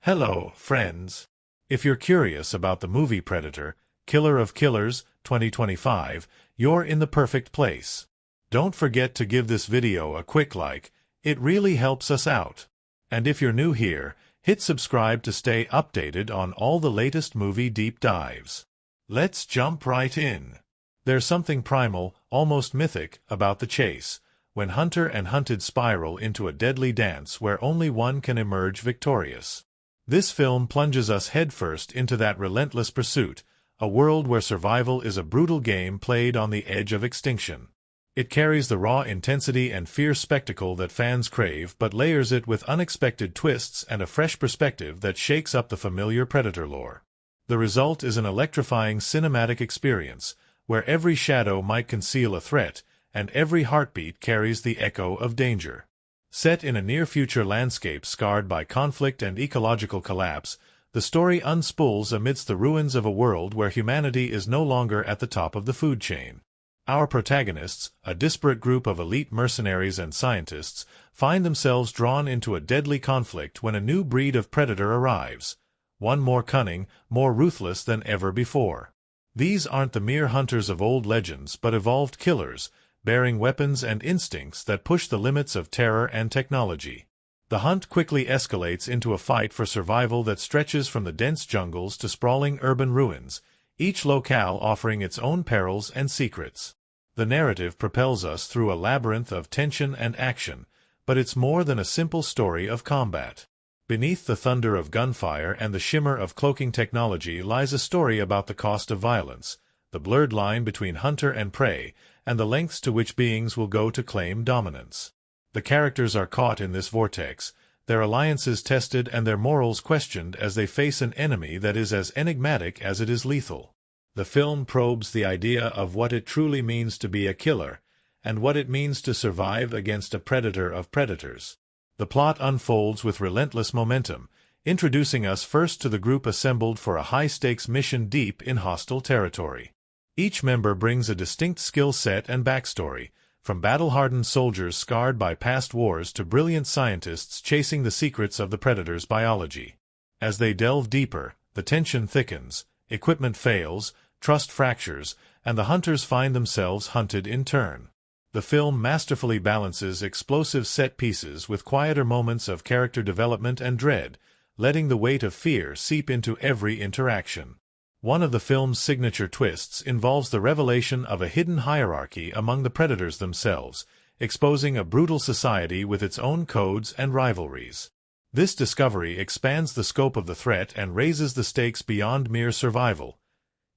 Hello, friends. If you're curious about the movie Predator, Killer of Killers, 2025, you're in the perfect place. Don't forget to give this video a quick like, it really helps us out. And if you're new here, hit subscribe to stay updated on all the latest movie deep dives. Let's jump right in. There's something primal, almost mythic, about the chase, when hunter and hunted spiral into a deadly dance where only one can emerge victorious. This film plunges us headfirst into that relentless pursuit, a world where survival is a brutal game played on the edge of extinction. It carries the raw intensity and fierce spectacle that fans crave but layers it with unexpected twists and a fresh perspective that shakes up the familiar Predator lore. The result is an electrifying cinematic experience, where every shadow might conceal a threat, and every heartbeat carries the echo of danger. Set in a near-future landscape scarred by conflict and ecological collapse, the story unspools amidst the ruins of a world where humanity is no longer at the top of the food chain. Our protagonists, a disparate group of elite mercenaries and scientists, find themselves drawn into a deadly conflict when a new breed of predator arrives, one more cunning, more ruthless than ever before. These aren't the mere hunters of old legends but evolved killers, bearing weapons and instincts that push the limits of terror and technology. The hunt quickly escalates into a fight for survival that stretches from the dense jungles to sprawling urban ruins, each locale offering its own perils and secrets. The narrative propels us through a labyrinth of tension and action, but it's more than a simple story of combat. Beneath the thunder of gunfire and the shimmer of cloaking technology lies a story about the cost of violence, the blurred line between hunter and prey, and the lengths to which beings will go to claim dominance. The characters are caught in this vortex, their alliances tested and their morals questioned as they face an enemy that is as enigmatic as it is lethal. The film probes the idea of what it truly means to be a killer, and what it means to survive against a predator of predators. The plot unfolds with relentless momentum, introducing us first to the group assembled for a high-stakes mission deep in hostile territory. Each member brings a distinct skill set and backstory, from battle-hardened soldiers scarred by past wars to brilliant scientists chasing the secrets of the predator's biology. As they delve deeper, the tension thickens, equipment fails, trust fractures, and the hunters find themselves hunted in turn. The film masterfully balances explosive set pieces with quieter moments of character development and dread, letting the weight of fear seep into every interaction. One of the film's signature twists involves the revelation of a hidden hierarchy among the predators themselves, exposing a brutal society with its own codes and rivalries. This discovery expands the scope of the threat and raises the stakes beyond mere survival.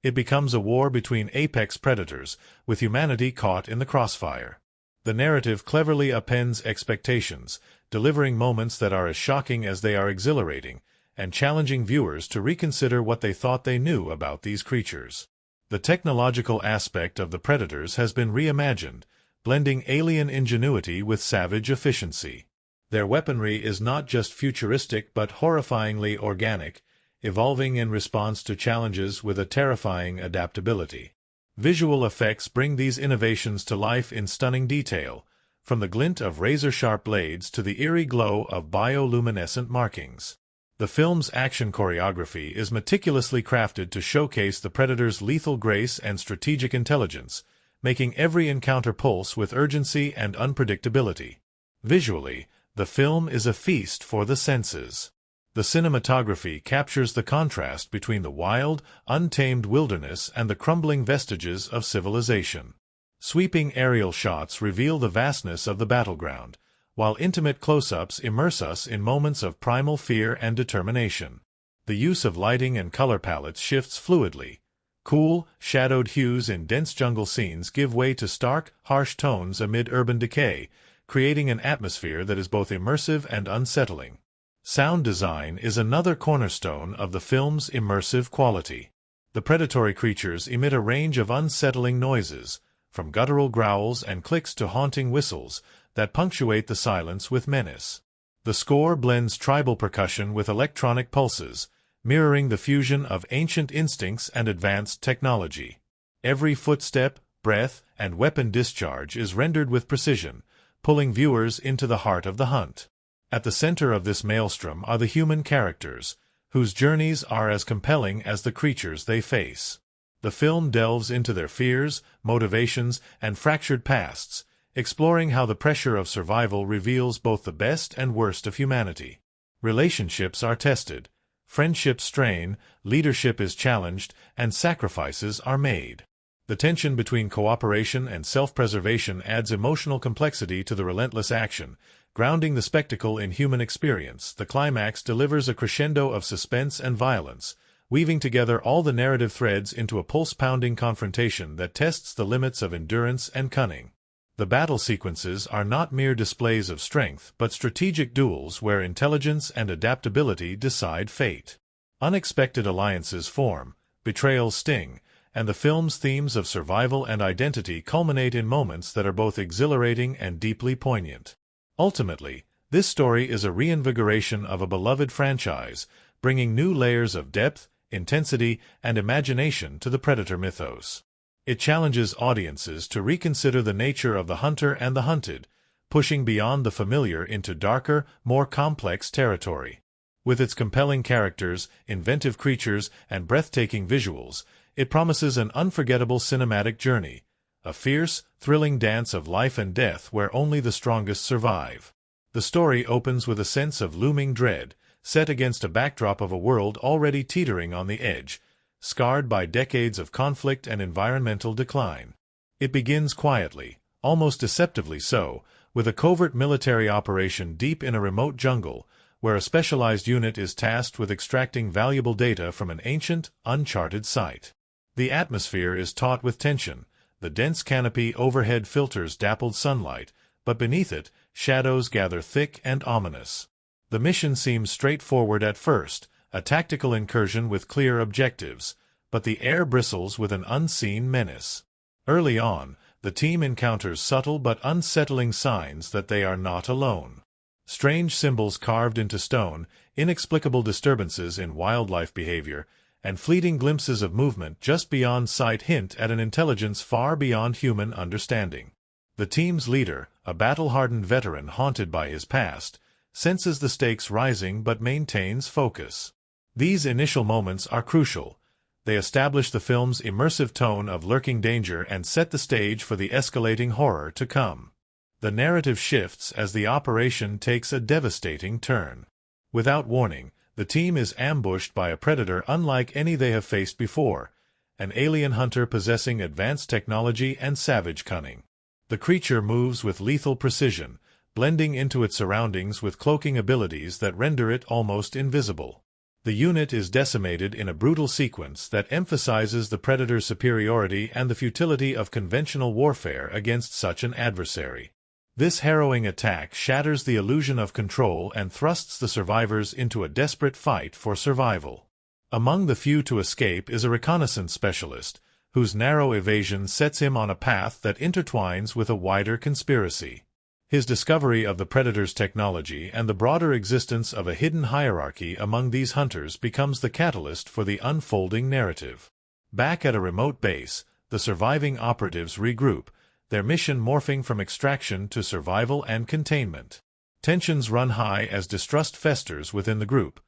It becomes a war between apex predators, with humanity caught in the crossfire. The narrative cleverly upends expectations, delivering moments that are as shocking as they are exhilarating, and challenging viewers to reconsider what they thought they knew about these creatures. The technological aspect of the predators has been reimagined, blending alien ingenuity with savage efficiency. Their weaponry is not just futuristic but horrifyingly organic, evolving in response to challenges with a terrifying adaptability. Visual effects bring these innovations to life in stunning detail, from the glint of razor-sharp blades to the eerie glow of bioluminescent markings. The film's action choreography is meticulously crafted to showcase the predator's lethal grace and strategic intelligence, making every encounter pulse with urgency and unpredictability. Visually, the film is a feast for the senses. The cinematography captures the contrast between the wild, untamed wilderness and the crumbling vestiges of civilization. Sweeping aerial shots reveal the vastness of the battleground, while intimate close-ups immerse us in moments of primal fear and determination. The use of lighting and color palettes shifts fluidly. Cool, shadowed hues in dense jungle scenes give way to stark, harsh tones amid urban decay, creating an atmosphere that is both immersive and unsettling. Sound design is another cornerstone of the film's immersive quality. The predatory creatures emit a range of unsettling noises, from guttural growls and clicks to haunting whistles, that punctuate the silence with menace. The score blends tribal percussion with electronic pulses, mirroring the fusion of ancient instincts and advanced technology. Every footstep, breath, and weapon discharge is rendered with precision, pulling viewers into the heart of the hunt. At the center of this maelstrom are the human characters, whose journeys are as compelling as the creatures they face. The film delves into their fears, motivations, and fractured pasts, exploring how the pressure of survival reveals both the best and worst of humanity. Relationships are tested, friendships strain, leadership is challenged, and sacrifices are made. The tension between cooperation and self-preservation adds emotional complexity to the relentless action, grounding the spectacle in human experience. The climax delivers a crescendo of suspense and violence, weaving together all the narrative threads into a pulse-pounding confrontation that tests the limits of endurance and cunning. The battle sequences are not mere displays of strength, but strategic duels where intelligence and adaptability decide fate. Unexpected alliances form, betrayals sting, and the film's themes of survival and identity culminate in moments that are both exhilarating and deeply poignant. Ultimately, this story is a reinvigoration of a beloved franchise, bringing new layers of depth, intensity, and imagination to the Predator mythos. It challenges audiences to reconsider the nature of the hunter and the hunted, pushing beyond the familiar into darker, more complex territory. With its compelling characters, inventive creatures, and breathtaking visuals, it promises an unforgettable cinematic journey, a fierce, thrilling dance of life and death where only the strongest survive. The story opens with a sense of looming dread, set against a backdrop of a world already teetering on the edge, scarred by decades of conflict and environmental decline. It begins quietly, almost deceptively so, with a covert military operation deep in a remote jungle, where a specialized unit is tasked with extracting valuable data from an ancient, uncharted site. The atmosphere is taut with tension. The dense canopy overhead filters dappled sunlight, but beneath it, shadows gather thick and ominous. The mission seems straightforward at first, a tactical incursion with clear objectives, but the air bristles with an unseen menace. Early on, the team encounters subtle but unsettling signs that they are not alone. Strange symbols carved into stone, inexplicable disturbances in wildlife behavior, and fleeting glimpses of movement just beyond sight hint at an intelligence far beyond human understanding. The team's leader, a battle-hardened veteran haunted by his past, senses the stakes rising but maintains focus. These initial moments are crucial. They establish the film's immersive tone of lurking danger and set the stage for the escalating horror to come. The narrative shifts as the operation takes a devastating turn. Without warning, the team is ambushed by a predator unlike any they have faced before, an alien hunter possessing advanced technology and savage cunning. The creature moves with lethal precision, blending into its surroundings with cloaking abilities that render it almost invisible. The unit is decimated in a brutal sequence that emphasizes the predator's superiority and the futility of conventional warfare against such an adversary. This harrowing attack shatters the illusion of control and thrusts the survivors into a desperate fight for survival. Among the few to escape is a reconnaissance specialist, whose narrow evasion sets him on a path that intertwines with a wider conspiracy. His discovery of the predator's technology and the broader existence of a hidden hierarchy among these hunters becomes the catalyst for the unfolding narrative. Back at a remote base, the surviving operatives regroup, their mission morphing from extraction to survival and containment. Tensions run high as distrust festers within the group.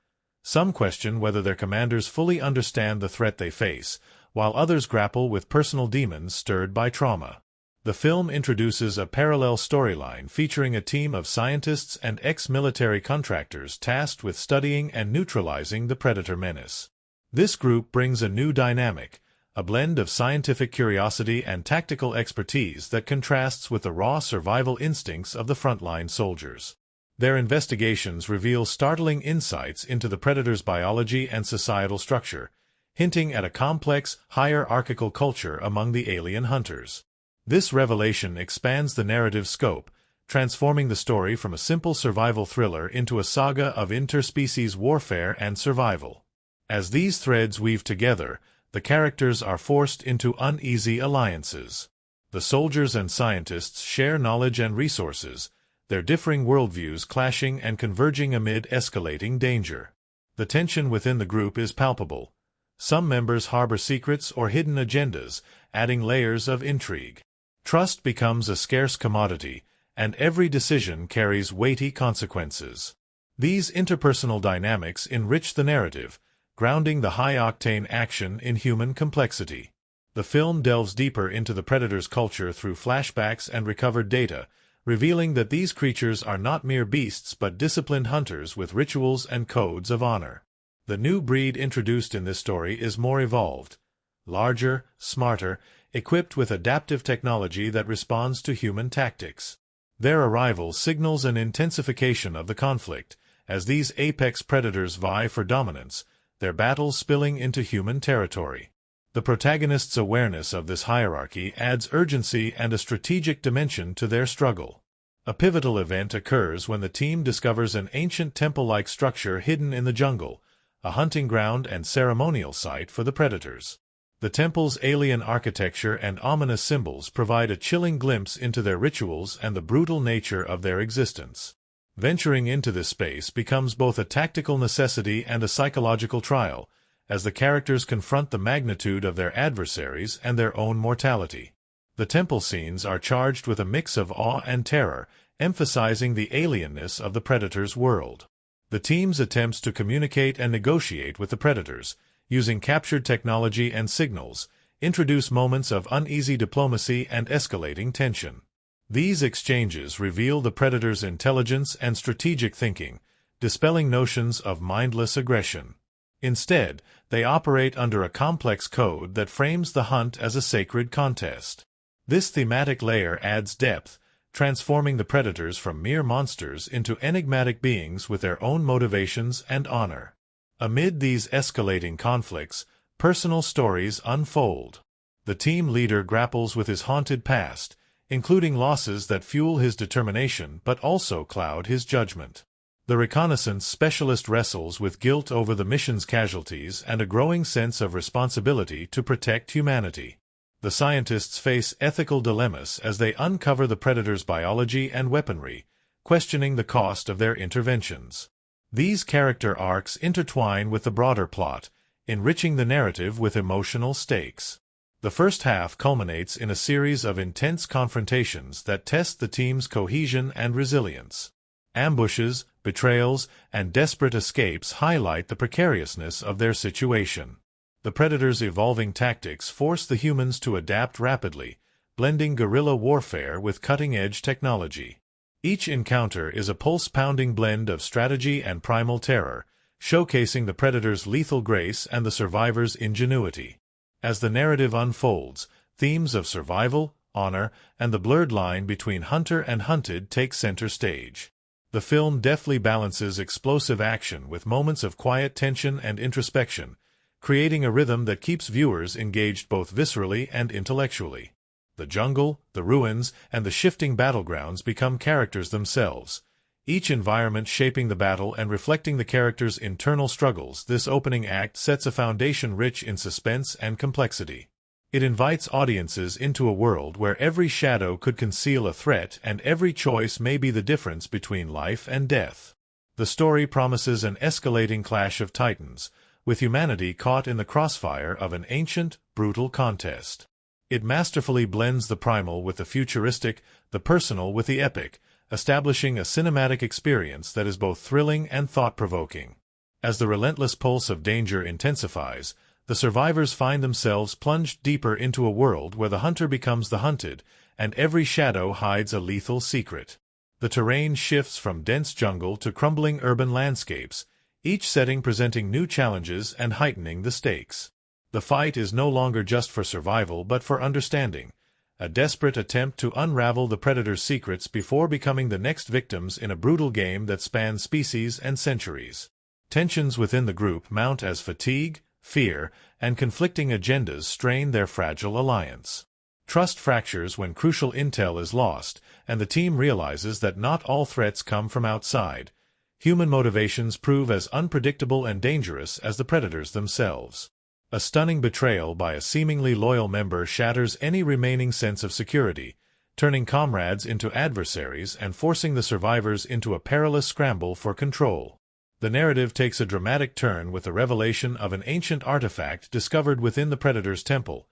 Some question whether their commanders fully understand the threat they face, while others grapple with personal demons stirred by trauma. The film introduces a parallel storyline featuring a team of scientists and ex-military contractors tasked with studying and neutralizing the predator menace. This group brings a new dynamic, a blend of scientific curiosity and tactical expertise that contrasts with the raw survival instincts of the frontline soldiers. Their investigations reveal startling insights into the predator's biology and societal structure, hinting at a complex, hierarchical culture among the alien hunters. This revelation expands the narrative scope, transforming the story from a simple survival thriller into a saga of interspecies warfare and survival. As these threads weave together, the characters are forced into uneasy alliances. The soldiers and scientists share knowledge and resources, their differing worldviews clashing and converging amid escalating danger. The tension within the group is palpable. Some members harbor secrets or hidden agendas, adding layers of intrigue. Trust becomes a scarce commodity, and every decision carries weighty consequences. These interpersonal dynamics enrich the narrative, grounding the high-octane action in human complexity. The film delves deeper into the predator's culture through flashbacks and recovered data, revealing that these creatures are not mere beasts but disciplined hunters with rituals and codes of honor. The new breed introduced in this story is more evolved, larger, smarter, equipped with adaptive technology that responds to human tactics. Their arrival signals an intensification of the conflict, as these apex predators vie for dominance, their battles spilling into human territory. The protagonist's awareness of this hierarchy adds urgency and a strategic dimension to their struggle. A pivotal event occurs when the team discovers an ancient temple-like structure hidden in the jungle, a hunting ground and ceremonial site for the predators. The temple's alien architecture and ominous symbols provide a chilling glimpse into their rituals and the brutal nature of their existence. Venturing into this space becomes both a tactical necessity and a psychological trial, as the characters confront the magnitude of their adversaries and their own mortality. The temple scenes are charged with a mix of awe and terror, emphasizing the alienness of the predator's world. The team's attempts to communicate and negotiate with the predators, using captured technology and signals, introduce moments of uneasy diplomacy and escalating tension. These exchanges reveal the predator's intelligence and strategic thinking, dispelling notions of mindless aggression. Instead, they operate under a complex code that frames the hunt as a sacred contest. This thematic layer adds depth, transforming the predators from mere monsters into enigmatic beings with their own motivations and honor. Amid these escalating conflicts, personal stories unfold. The team leader grapples with his haunted past, including losses that fuel his determination but also cloud his judgment. The reconnaissance specialist wrestles with guilt over the mission's casualties and a growing sense of responsibility to protect humanity. The scientists face ethical dilemmas as they uncover the predator's biology and weaponry, questioning the cost of their interventions. These character arcs intertwine with the broader plot, enriching the narrative with emotional stakes. The first half culminates in a series of intense confrontations that test the team's cohesion and resilience. Ambushes, betrayals, and desperate escapes highlight the precariousness of their situation. The predator's evolving tactics force the humans to adapt rapidly, blending guerrilla warfare with cutting-edge technology. Each encounter is a pulse-pounding blend of strategy and primal terror, showcasing the predator's lethal grace and the survivor's ingenuity. As the narrative unfolds, themes of survival, honor, and the blurred line between hunter and hunted take center stage. The film deftly balances explosive action with moments of quiet tension and introspection, creating a rhythm that keeps viewers engaged both viscerally and intellectually. The jungle, the ruins, and the shifting battlegrounds become characters themselves, each environment shaping the battle and reflecting the characters' internal struggles. This opening act sets a foundation rich in suspense and complexity. It invites audiences into a world where every shadow could conceal a threat and every choice may be the difference between life and death. The story promises an escalating clash of titans, with humanity caught in the crossfire of an ancient, brutal contest. It masterfully blends the primal with the futuristic, the personal with the epic, establishing a cinematic experience that is both thrilling and thought-provoking. As the relentless pulse of danger intensifies, the survivors find themselves plunged deeper into a world where the hunter becomes the hunted, and every shadow hides a lethal secret. The terrain shifts from dense jungle to crumbling urban landscapes, each setting presenting new challenges and heightening the stakes. The fight is no longer just for survival but for understanding, a desperate attempt to unravel the predator's secrets before becoming the next victims in a brutal game that spans species and centuries. Tensions within the group mount as fatigue, fear, and conflicting agendas strain their fragile alliance. Trust fractures when crucial intel is lost, and the team realizes that not all threats come from outside. Human motivations prove as unpredictable and dangerous as the predators themselves. A stunning betrayal by a seemingly loyal member shatters any remaining sense of security, turning comrades into adversaries and forcing the survivors into a perilous scramble for control. The narrative takes a dramatic turn with the revelation of an ancient artifact discovered within the predator's temple,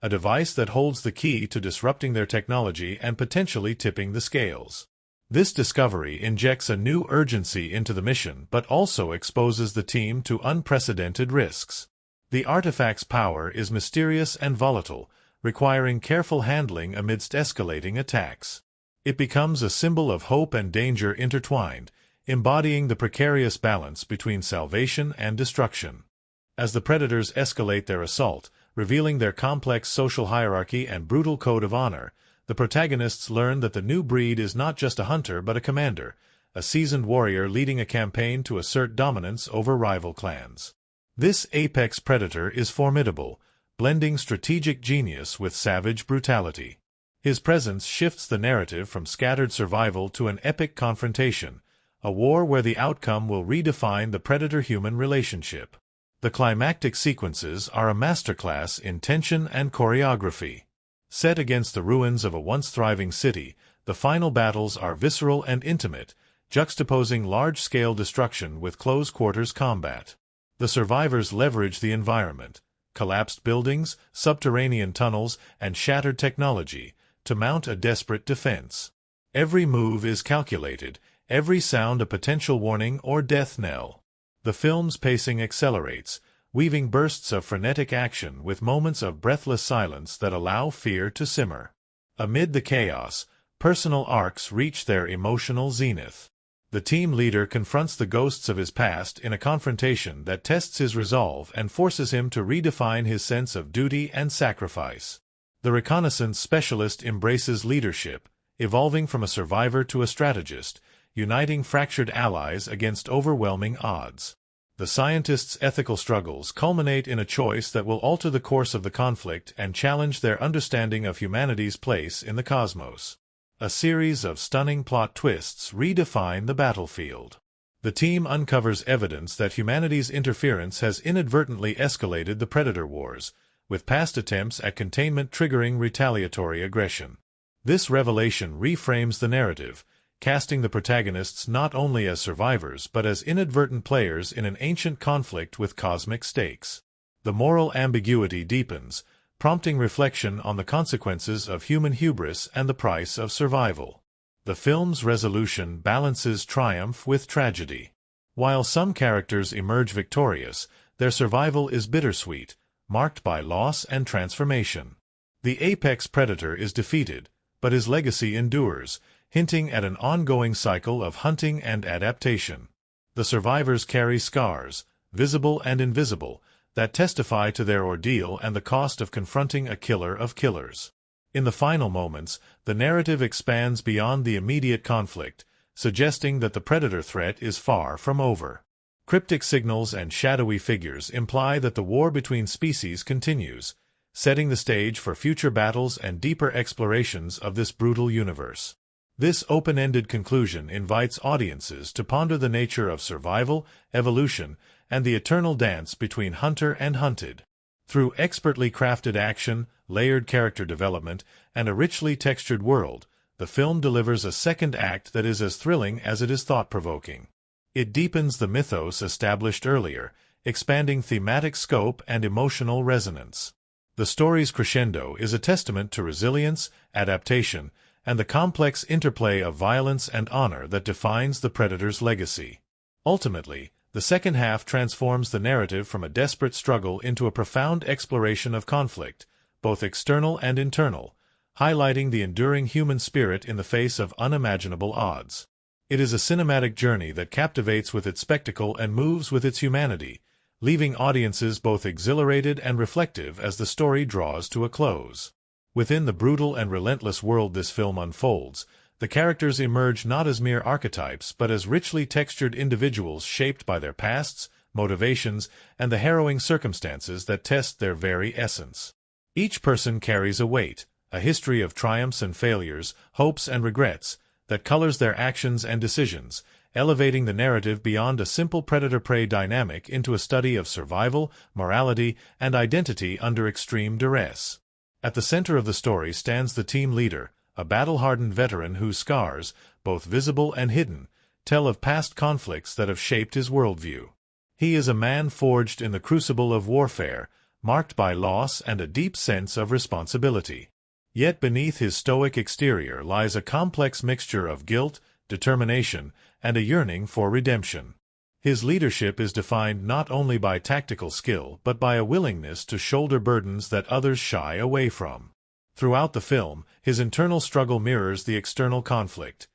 a device that holds the key to disrupting their technology and potentially tipping the scales. This discovery injects a new urgency into the mission but also exposes the team to unprecedented risks. The artifact's power is mysterious and volatile, requiring careful handling amidst escalating attacks. It becomes a symbol of hope and danger intertwined, embodying the precarious balance between salvation and destruction. As the Predators escalate their assault, revealing their complex social hierarchy and brutal code of honor, the protagonists learn that the new breed is not just a hunter but a commander, a seasoned warrior leading a campaign to assert dominance over rival clans. This apex predator is formidable, blending strategic genius with savage brutality. His presence shifts the narrative from scattered survival to an epic confrontation, a war where the outcome will redefine the predator-human relationship. The climactic sequences are a masterclass in tension and choreography. Set against the ruins of a once-thriving city, the final battles are visceral and intimate, juxtaposing large-scale destruction with close-quarters combat. The survivors leverage the environment, collapsed buildings, subterranean tunnels, and shattered technology, to mount a desperate defense. Every move is calculated, every sound a potential warning or death knell. The film's pacing accelerates, weaving bursts of frenetic action with moments of breathless silence that allow fear to simmer. Amid the chaos, personal arcs reach their emotional zenith. The team leader confronts the ghosts of his past in a confrontation that tests his resolve and forces him to redefine his sense of duty and sacrifice. The reconnaissance specialist embraces leadership, evolving from a survivor to a strategist, uniting fractured allies against overwhelming odds. The scientists' ethical struggles culminate in a choice that will alter the course of the conflict and challenge their understanding of humanity's place in the cosmos. A series of stunning plot twists redefine the battlefield. The team uncovers evidence that humanity's interference has inadvertently escalated the Predator Wars, with past attempts at containment triggering retaliatory aggression. This revelation reframes the narrative, casting the protagonists not only as survivors but as inadvertent players in an ancient conflict with cosmic stakes. The moral ambiguity deepens, prompting reflection on the consequences of human hubris and the price of survival. The film's resolution balances triumph with tragedy. While some characters emerge victorious, their survival is bittersweet, marked by loss and transformation. The apex predator is defeated, but his legacy endures, hinting at an ongoing cycle of hunting and adaptation. The survivors carry scars, visible and invisible, that testify to their ordeal and the cost of confronting a killer of killers. In the final moments, the narrative expands beyond the immediate conflict, suggesting that the predator threat is far from over. Cryptic signals and shadowy figures imply that the war between species continues, setting the stage for future battles and deeper explorations of this brutal universe. This open-ended conclusion invites audiences to ponder the nature of survival, evolution, and the eternal dance between hunter and hunted. Through expertly crafted action, layered character development, and a richly textured world, the film delivers a second act that is as thrilling as it is thought-provoking. It deepens the mythos established earlier, expanding thematic scope and emotional resonance. The story's crescendo is a testament to resilience, adaptation, and the complex interplay of violence and honor that defines the Predator's legacy. Ultimately, the second half transforms the narrative from a desperate struggle into a profound exploration of conflict, both external and internal, highlighting the enduring human spirit in the face of unimaginable odds. It is a cinematic journey that captivates with its spectacle and moves with its humanity, leaving audiences both exhilarated and reflective as the story draws to a close. Within the brutal and relentless world this film unfolds, the characters emerge not as mere archetypes but as richly textured individuals shaped by their pasts, motivations, and the harrowing circumstances that test their very essence. Each person carries a weight, a history of triumphs and failures, hopes and regrets, that colors their actions and decisions, elevating the narrative beyond a simple predator-prey dynamic into a study of survival, morality, and identity under extreme duress. At the center of the story stands the team leader, a battle-hardened veteran whose scars, both visible and hidden, tell of past conflicts that have shaped his worldview. He is a man forged in the crucible of warfare, marked by loss and a deep sense of responsibility. Yet beneath his stoic exterior lies a complex mixture of guilt, determination, and a yearning for redemption. His leadership is defined not only by tactical skill but by a willingness to shoulder burdens that others shy away from. Throughout the film, his internal struggle mirrors the external conflict.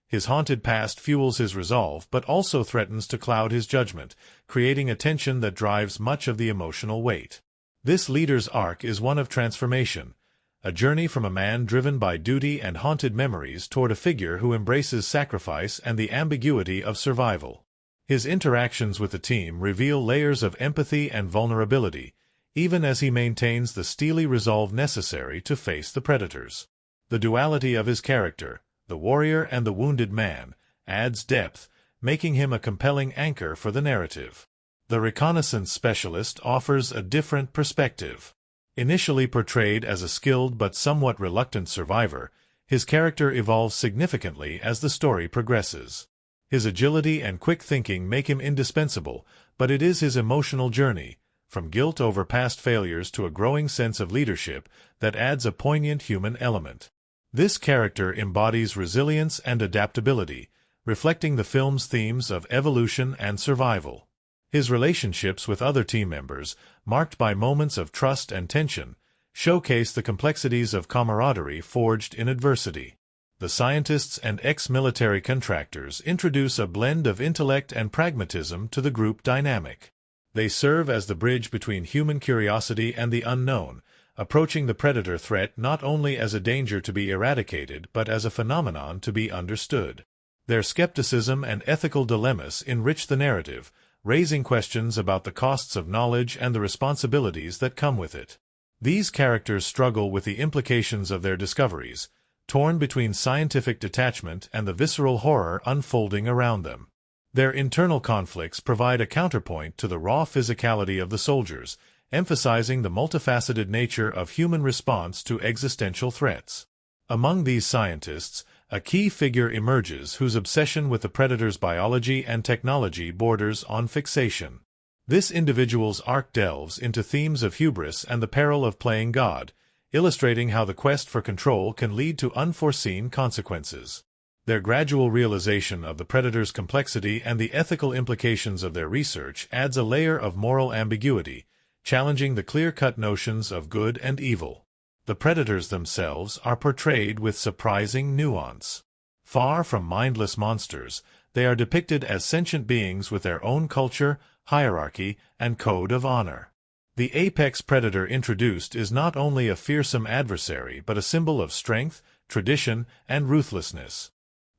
His haunted past fuels his resolve but also threatens to cloud his judgment, creating a tension that drives much of the emotional weight. This leader's arc is one of transformation, a journey from a man driven by duty and haunted memories toward a figure who embraces sacrifice and the ambiguity of survival. His interactions with the team reveal layers of empathy and vulnerability, even as he maintains the steely resolve necessary to face the predators. The duality of his character, the warrior and the wounded man, adds depth, making him a compelling anchor for the narrative. The reconnaissance specialist offers a different perspective. Initially portrayed as a skilled but somewhat reluctant survivor, his character evolves significantly as the story progresses. His agility and quick thinking make him indispensable, but it is his emotional journey, from guilt over past failures to a growing sense of leadership, that adds a poignant human element. This character embodies resilience and adaptability, reflecting the film's themes of evolution and survival. His relationships with other team members, marked by moments of trust and tension, showcase the complexities of camaraderie forged in adversity. The scientists and ex-military contractors introduce a blend of intellect and pragmatism to the group dynamic. They serve as the bridge between human curiosity and the unknown, approaching the predator threat not only as a danger to be eradicated but as a phenomenon to be understood. Their skepticism and ethical dilemmas enrich the narrative, raising questions about the costs of knowledge and the responsibilities that come with it. These characters struggle with the implications of their discoveries, torn between scientific detachment and the visceral horror unfolding around them. Their internal conflicts provide a counterpoint to the raw physicality of the soldiers, emphasizing the multifaceted nature of human response to existential threats. Among these scientists, a key figure emerges whose obsession with the predator's biology and technology borders on fixation. This individual's arc delves into themes of hubris and the peril of playing God, illustrating how the quest for control can lead to unforeseen consequences. Their gradual realization of the predator's complexity and the ethical implications of their research adds a layer of moral ambiguity, challenging the clear-cut notions of good and evil. The predators themselves are portrayed with surprising nuance. Far from mindless monsters, they are depicted as sentient beings with their own culture, hierarchy, and code of honor. The apex predator introduced is not only a fearsome adversary but a symbol of strength, tradition, and ruthlessness.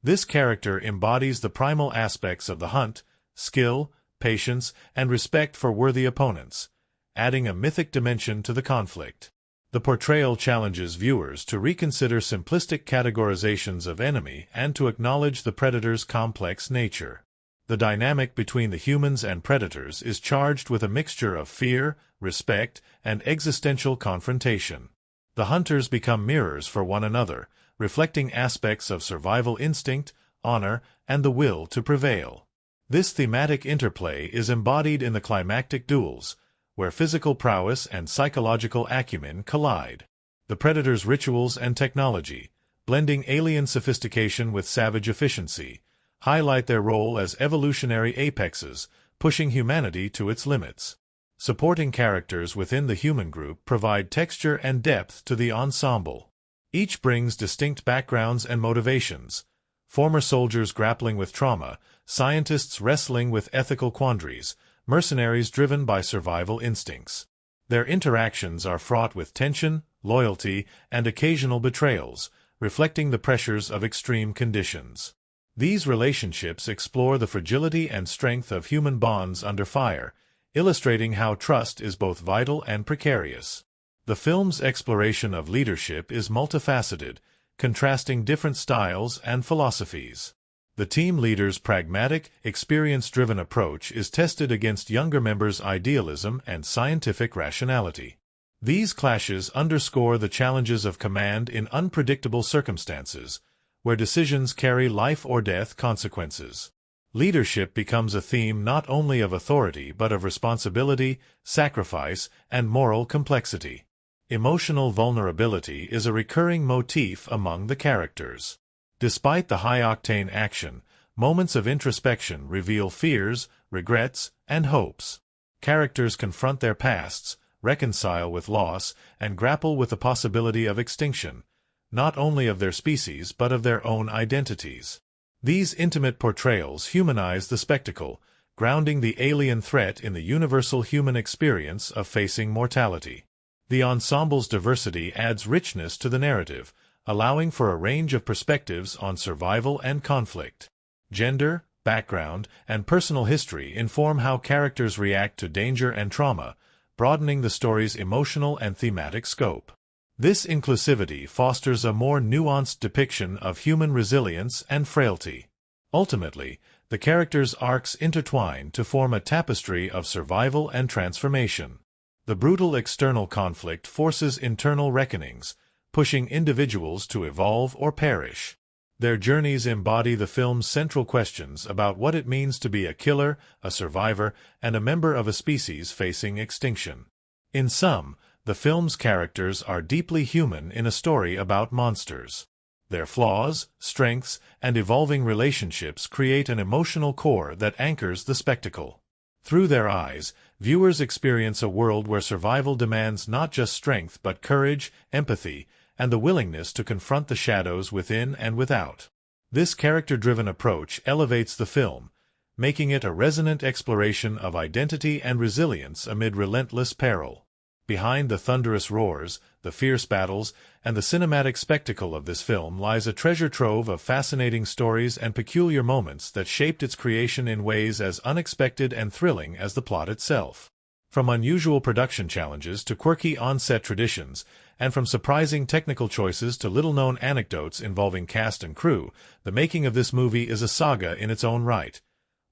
This character embodies the primal aspects of the hunt: skill, patience, and respect for worthy opponents, adding a mythic dimension to the conflict. The portrayal challenges viewers to reconsider simplistic categorizations of enemy and to acknowledge the predator's complex nature. The dynamic between the humans and predators is charged with a mixture of fear, respect, and existential confrontation. The hunters become mirrors for one another, reflecting aspects of survival instinct, honor, and the will to prevail. This thematic interplay is embodied in the climactic duels, where physical prowess and psychological acumen collide. The predator's rituals and technology, blending alien sophistication with savage efficiency, highlight their role as evolutionary apexes, pushing humanity to its limits. Supporting characters within the human group provide texture and depth to the ensemble. Each brings distinct backgrounds and motivations: former soldiers grappling with trauma, scientists wrestling with ethical quandaries, mercenaries driven by survival instincts. Their interactions are fraught with tension, loyalty, and occasional betrayals, reflecting the pressures of extreme conditions. These relationships explore the fragility and strength of human bonds under fire, illustrating how trust is both vital and precarious. The film's exploration of leadership is multifaceted, contrasting different styles and philosophies. The team leader's pragmatic, experience-driven approach is tested against younger members' idealism and scientific rationality. These clashes underscore the challenges of command in unpredictable circumstances, where decisions carry life-or-death consequences. Leadership becomes a theme not only of authority but of responsibility, sacrifice, and moral complexity. Emotional vulnerability is a recurring motif among the characters. Despite the high-octane action, moments of introspection reveal fears, regrets, and hopes. Characters confront their pasts, reconcile with loss, and grapple with the possibility of extinction, not only of their species but of their own identities. These intimate portrayals humanize the spectacle, grounding the alien threat in the universal human experience of facing mortality. The ensemble's diversity adds richness to the narrative, allowing for a range of perspectives on survival and conflict. Gender, background, and personal history inform how characters react to danger and trauma, broadening the story's emotional and thematic scope. This inclusivity fosters a more nuanced depiction of human resilience and frailty. Ultimately, the characters' arcs intertwine to form a tapestry of survival and transformation. The brutal external conflict forces internal reckonings, pushing individuals to evolve or perish. Their journeys embody the film's central questions about what it means to be a killer, a survivor, and a member of a species facing extinction. In sum, the film's characters are deeply human in a story about monsters. Their flaws, strengths, and evolving relationships create an emotional core that anchors the spectacle. Through their eyes, viewers experience a world where survival demands not just strength but courage, empathy, and the willingness to confront the shadows within and without. This character-driven approach elevates the film, making it a resonant exploration of identity and resilience amid relentless peril. Behind the thunderous roars, the fierce battles, and the cinematic spectacle of this film lies a treasure trove of fascinating stories and peculiar moments that shaped its creation in ways as unexpected and thrilling as the plot itself. From unusual production challenges to quirky on-set traditions, and from surprising technical choices to little-known anecdotes involving cast and crew, the making of this movie is a saga in its own right.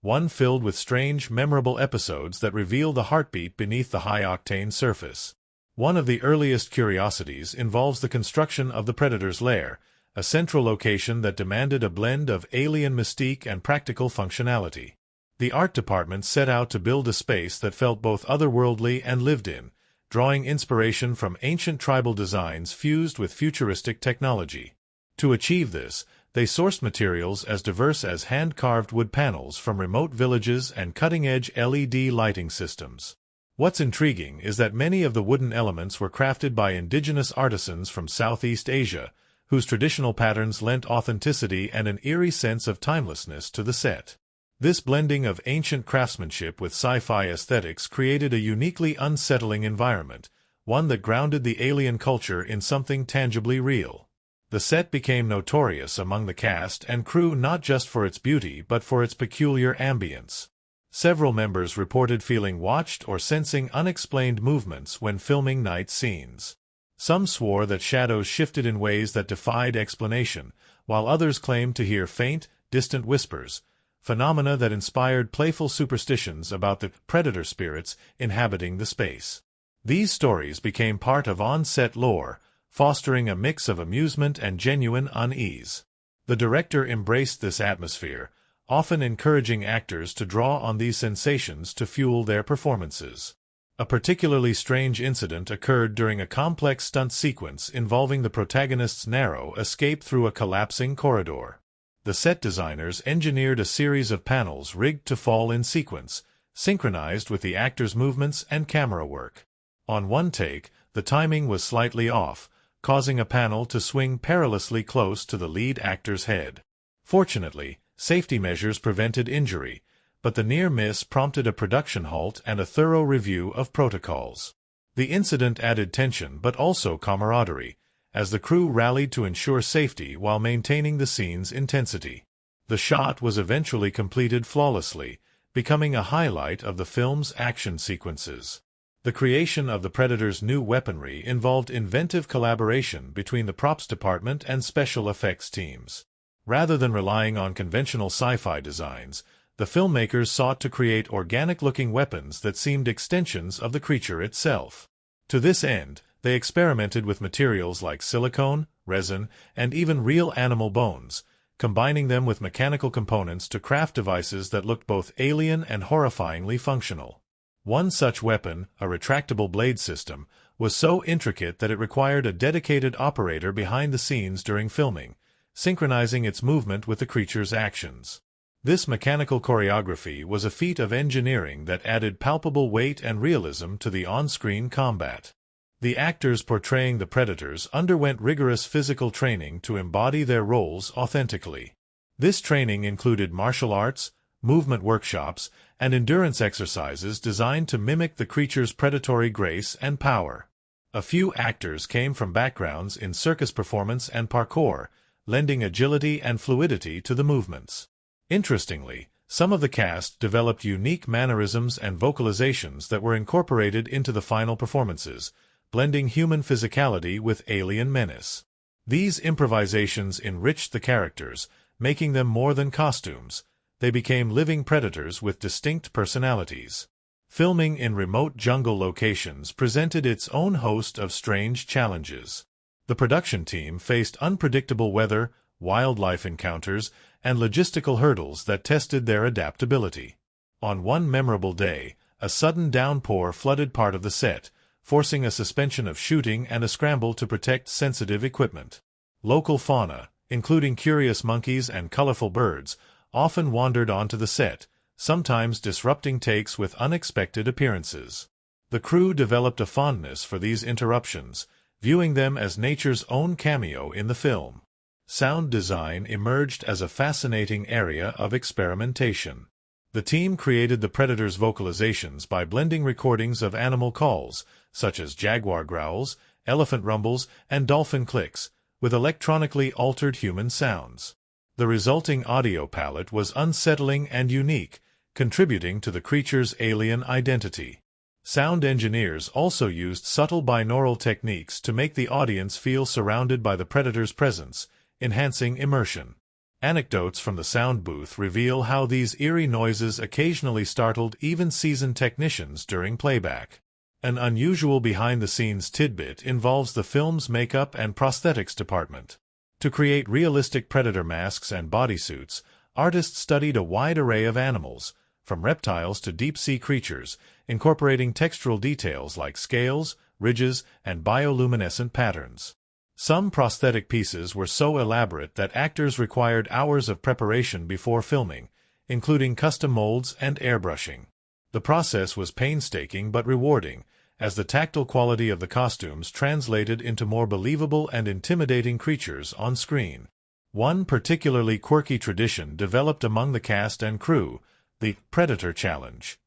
One filled with strange, memorable episodes that reveal the heartbeat beneath the high-octane surface. One of the earliest curiosities involves the construction of the Predator's lair, a central location that demanded a blend of alien mystique and practical functionality. The art department set out to build a space that felt both otherworldly and lived in, drawing inspiration from ancient tribal designs fused with futuristic technology. To achieve this, they sourced materials as diverse as hand-carved wood panels from remote villages and cutting-edge LED lighting systems. What's intriguing is that many of the wooden elements were crafted by indigenous artisans from Southeast Asia, whose traditional patterns lent authenticity and an eerie sense of timelessness to the set. This blending of ancient craftsmanship with sci-fi aesthetics created a uniquely unsettling environment, one that grounded the alien culture in something tangibly real. The set became notorious among the cast and crew not just for its beauty but for its peculiar ambience. Several members reported feeling watched or sensing unexplained movements when filming night scenes. Some swore that shadows shifted in ways that defied explanation, while others claimed to hear faint, distant whispers, phenomena that inspired playful superstitions about the predator spirits inhabiting the space. These stories became part of on-set lore, fostering a mix of amusement and genuine unease. The director embraced this atmosphere, often encouraging actors to draw on these sensations to fuel their performances. A particularly strange incident occurred during a complex stunt sequence involving the protagonist's narrow escape through a collapsing corridor. The set designers engineered a series of panels rigged to fall in sequence, synchronized with the actor's movements and camera work. On one take, the timing was slightly off, causing a panel to swing perilously close to the lead actor's head. Fortunately, safety measures prevented injury, but the near miss prompted a production halt and a thorough review of protocols. The incident added tension but also camaraderie, as the crew rallied to ensure safety while maintaining the scene's intensity. The shot was eventually completed flawlessly, becoming a highlight of the film's action sequences. The creation of the Predator's new weaponry involved inventive collaboration between the props department and special effects teams. Rather than relying on conventional sci-fi designs, the filmmakers sought to create organic-looking weapons that seemed extensions of the creature itself. To this end, they experimented with materials like silicone, resin, and even real animal bones, combining them with mechanical components to craft devices that looked both alien and horrifyingly functional. One such weapon, a retractable blade system, was so intricate that it required a dedicated operator behind the scenes during filming, synchronizing its movement with the creature's actions. This mechanical choreography was a feat of engineering that added palpable weight and realism to the on-screen combat. The actors portraying the predators underwent rigorous physical training to embody their roles authentically. This training included martial arts, movement workshops, and endurance exercises designed to mimic the creature's predatory grace and power. A few actors came from backgrounds in circus performance and parkour, lending agility and fluidity to the movements. Interestingly, some of the cast developed unique mannerisms and vocalizations that were incorporated into the final performances, blending human physicality with alien menace. These improvisations enriched the characters, making them more than costumes. They became living predators with distinct personalities. Filming in remote jungle locations presented its own host of strange challenges. The production team faced unpredictable weather, wildlife encounters, and logistical hurdles that tested their adaptability. On one memorable day, a sudden downpour flooded part of the set, forcing a suspension of shooting and a scramble to protect sensitive equipment. Local fauna, including curious monkeys and colorful birds, often wandered onto the set, sometimes disrupting takes with unexpected appearances. The crew developed a fondness for these interruptions, viewing them as nature's own cameo in the film. Sound design emerged as a fascinating area of experimentation. The team created the predators' vocalizations by blending recordings of animal calls, such as jaguar growls, elephant rumbles, and dolphin clicks, with electronically altered human sounds. The resulting audio palette was unsettling and unique, contributing to the creature's alien identity. Sound engineers also used subtle binaural techniques to make the audience feel surrounded by the predator's presence, enhancing immersion. Anecdotes from the sound booth reveal how these eerie noises occasionally startled even seasoned technicians during playback. An unusual behind-the-scenes tidbit involves the film's makeup and prosthetics department. To create realistic predator masks and bodysuits, artists studied a wide array of animals, from reptiles to deep-sea creatures, incorporating textural details like scales, ridges, and bioluminescent patterns. Some prosthetic pieces were so elaborate that actors required hours of preparation before filming, including custom molds and airbrushing. The process was painstaking but rewarding, as the tactile quality of the costumes translated into more believable and intimidating creatures on screen. One particularly quirky tradition developed among the cast and crew, the Predator Challenge.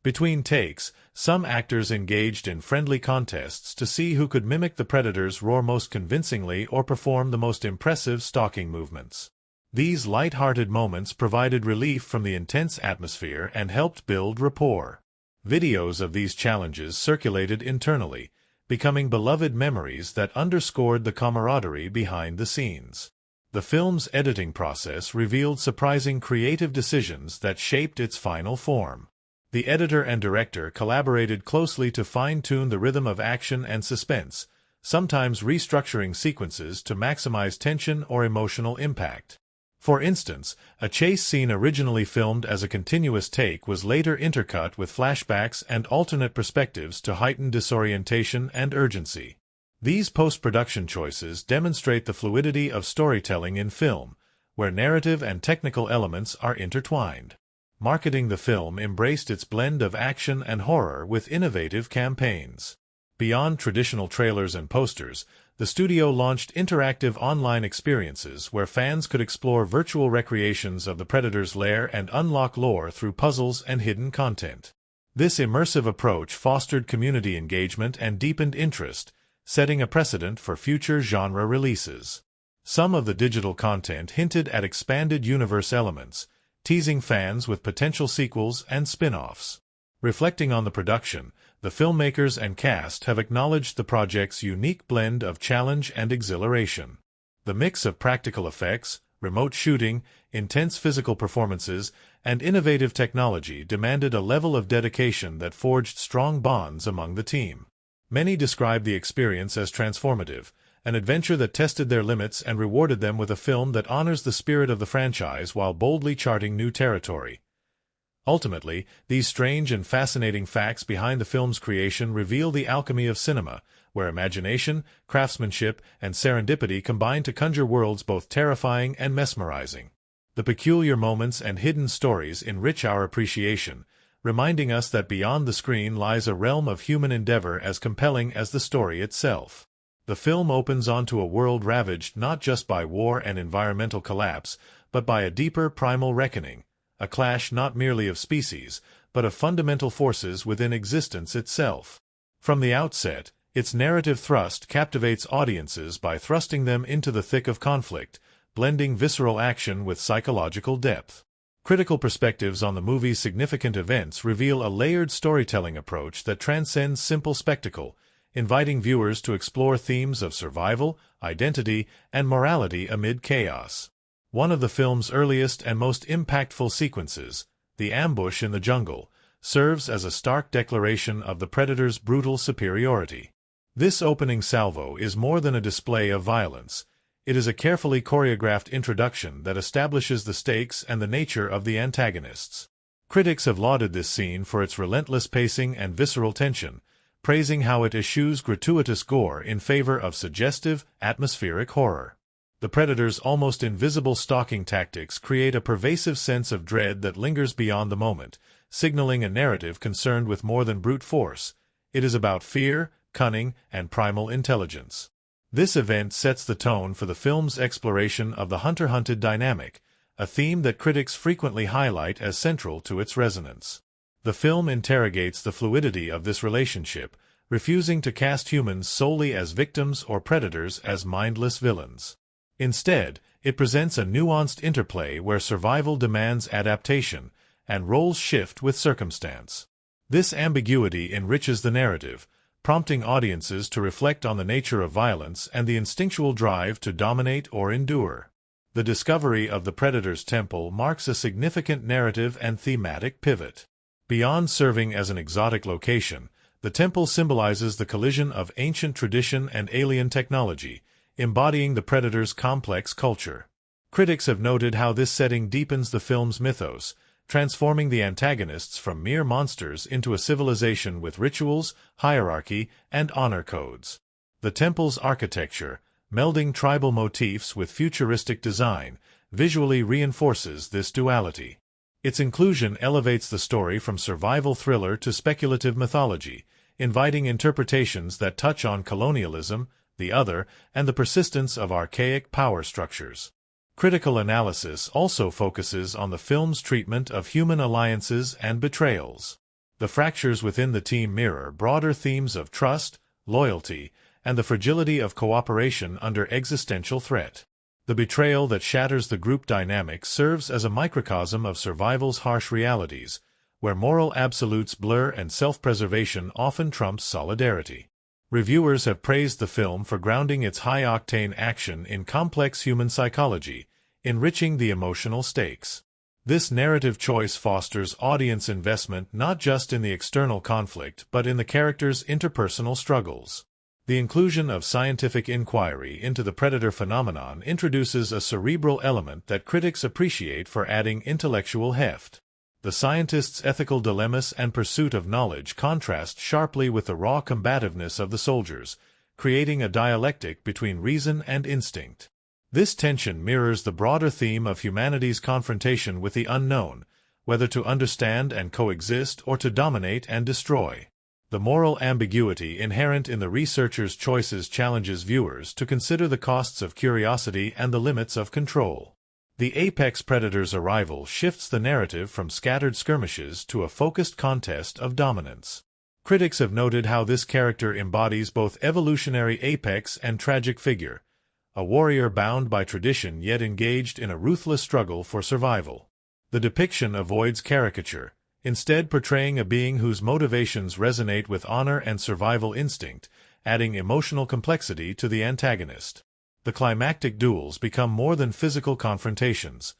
Between takes, some actors engaged in friendly contests to see who could mimic the predator's roar most convincingly or perform the most impressive stalking movements. These light-hearted moments provided relief from the intense atmosphere and helped build rapport. Videos of these challenges circulated internally, becoming beloved memories that underscored the camaraderie behind the scenes. The film's editing process revealed surprising creative decisions that shaped its final form. The editor and director collaborated closely to fine-tune the rhythm of action and suspense, sometimes restructuring sequences to maximize tension or emotional impact. For instance, a chase scene originally filmed as a continuous take was later intercut with flashbacks and alternate perspectives to heighten disorientation and urgency. These post-production choices demonstrate the fluidity of storytelling in film, where narrative and technical elements are intertwined. Marketing the film embraced its blend of action and horror with innovative campaigns. Beyond traditional trailers and posters, the studio launched interactive online experiences where fans could explore virtual recreations of the Predator's lair and unlock lore through puzzles and hidden content. This immersive approach fostered community engagement and deepened interest, setting a precedent for future genre releases. Some of the digital content hinted at expanded universe elements, teasing fans with potential sequels and spin-offs. Reflecting on the production, the filmmakers and cast have acknowledged the project's unique blend of challenge and exhilaration. The mix of practical effects, remote shooting, intense physical performances, and innovative technology demanded a level of dedication that forged strong bonds among the team. Many describe the experience as transformative, an adventure that tested their limits and rewarded them with a film that honors the spirit of the franchise while boldly charting new territory. Ultimately, these strange and fascinating facts behind the film's creation reveal the alchemy of cinema, where imagination, craftsmanship, and serendipity combine to conjure worlds both terrifying and mesmerizing. The peculiar moments and hidden stories enrich our appreciation, reminding us that beyond the screen lies a realm of human endeavor as compelling as the story itself. The film opens onto a world ravaged not just by war and environmental collapse, but by a deeper primal reckoning, a clash not merely of species, but of fundamental forces within existence itself. From the outset, its narrative thrust captivates audiences by thrusting them into the thick of conflict, blending visceral action with psychological depth. Critical perspectives on the movie's significant events reveal a layered storytelling approach that transcends simple spectacle, inviting viewers to explore themes of survival, identity, and morality amid chaos. One of the film's earliest and most impactful sequences, the ambush in the jungle, serves as a stark declaration of the Predator's brutal superiority. This opening salvo is more than a display of violence. It is a carefully choreographed introduction that establishes the stakes and the nature of the antagonists. Critics have lauded this scene for its relentless pacing and visceral tension, praising how it eschews gratuitous gore in favor of suggestive, atmospheric horror. The Predator's almost invisible stalking tactics create a pervasive sense of dread that lingers beyond the moment, signaling a narrative concerned with more than brute force. It is about fear, cunning, and primal intelligence. This event sets the tone for the film's exploration of the hunter-hunted dynamic, a theme that critics frequently highlight as central to its resonance. The film interrogates the fluidity of this relationship, refusing to cast humans solely as victims or predators as mindless villains. Instead, it presents a nuanced interplay where survival demands adaptation, and roles shift with circumstance. This ambiguity enriches the narrative, prompting audiences to reflect on the nature of violence and the instinctual drive to dominate or endure. The discovery of the Predator's temple marks a significant narrative and thematic pivot. Beyond serving as an exotic location, the temple symbolizes the collision of ancient tradition and alien technology, embodying the Predator's complex culture. Critics have noted how this setting deepens the film's mythos, transforming the antagonists from mere monsters into a civilization with rituals, hierarchy, and honor codes. The temple's architecture, melding tribal motifs with futuristic design, visually reinforces this duality. Its inclusion elevates the story from survival thriller to speculative mythology, inviting interpretations that touch on colonialism, the other, and the persistence of archaic power structures. Critical analysis also focuses on the film's treatment of human alliances and betrayals. The fractures within the team mirror broader themes of trust, loyalty, and the fragility of cooperation under existential threat. The betrayal that shatters the group dynamic serves as a microcosm of survival's harsh realities, where moral absolutes blur and self-preservation often trumps solidarity. Reviewers have praised the film for grounding its high-octane action in complex human psychology, enriching the emotional stakes. This narrative choice fosters audience investment not just in the external conflict but in the characters' interpersonal struggles. The inclusion of scientific inquiry into the Predator phenomenon introduces a cerebral element that critics appreciate for adding intellectual heft. The scientists' ethical dilemmas and pursuit of knowledge contrast sharply with the raw combativeness of the soldiers, creating a dialectic between reason and instinct. This tension mirrors the broader theme of humanity's confrontation with the unknown, whether to understand and coexist or to dominate and destroy. The moral ambiguity inherent in the researchers' choices challenges viewers to consider the costs of curiosity and the limits of control. The apex predator's arrival shifts the narrative from scattered skirmishes to a focused contest of dominance. Critics have noted how this character embodies both evolutionary apex and tragic figure, a warrior bound by tradition yet engaged in a ruthless struggle for survival. The depiction avoids caricature, instead portraying a being whose motivations resonate with honor and survival instinct, adding emotional complexity to the antagonist. The climactic duels become more than physical confrontations.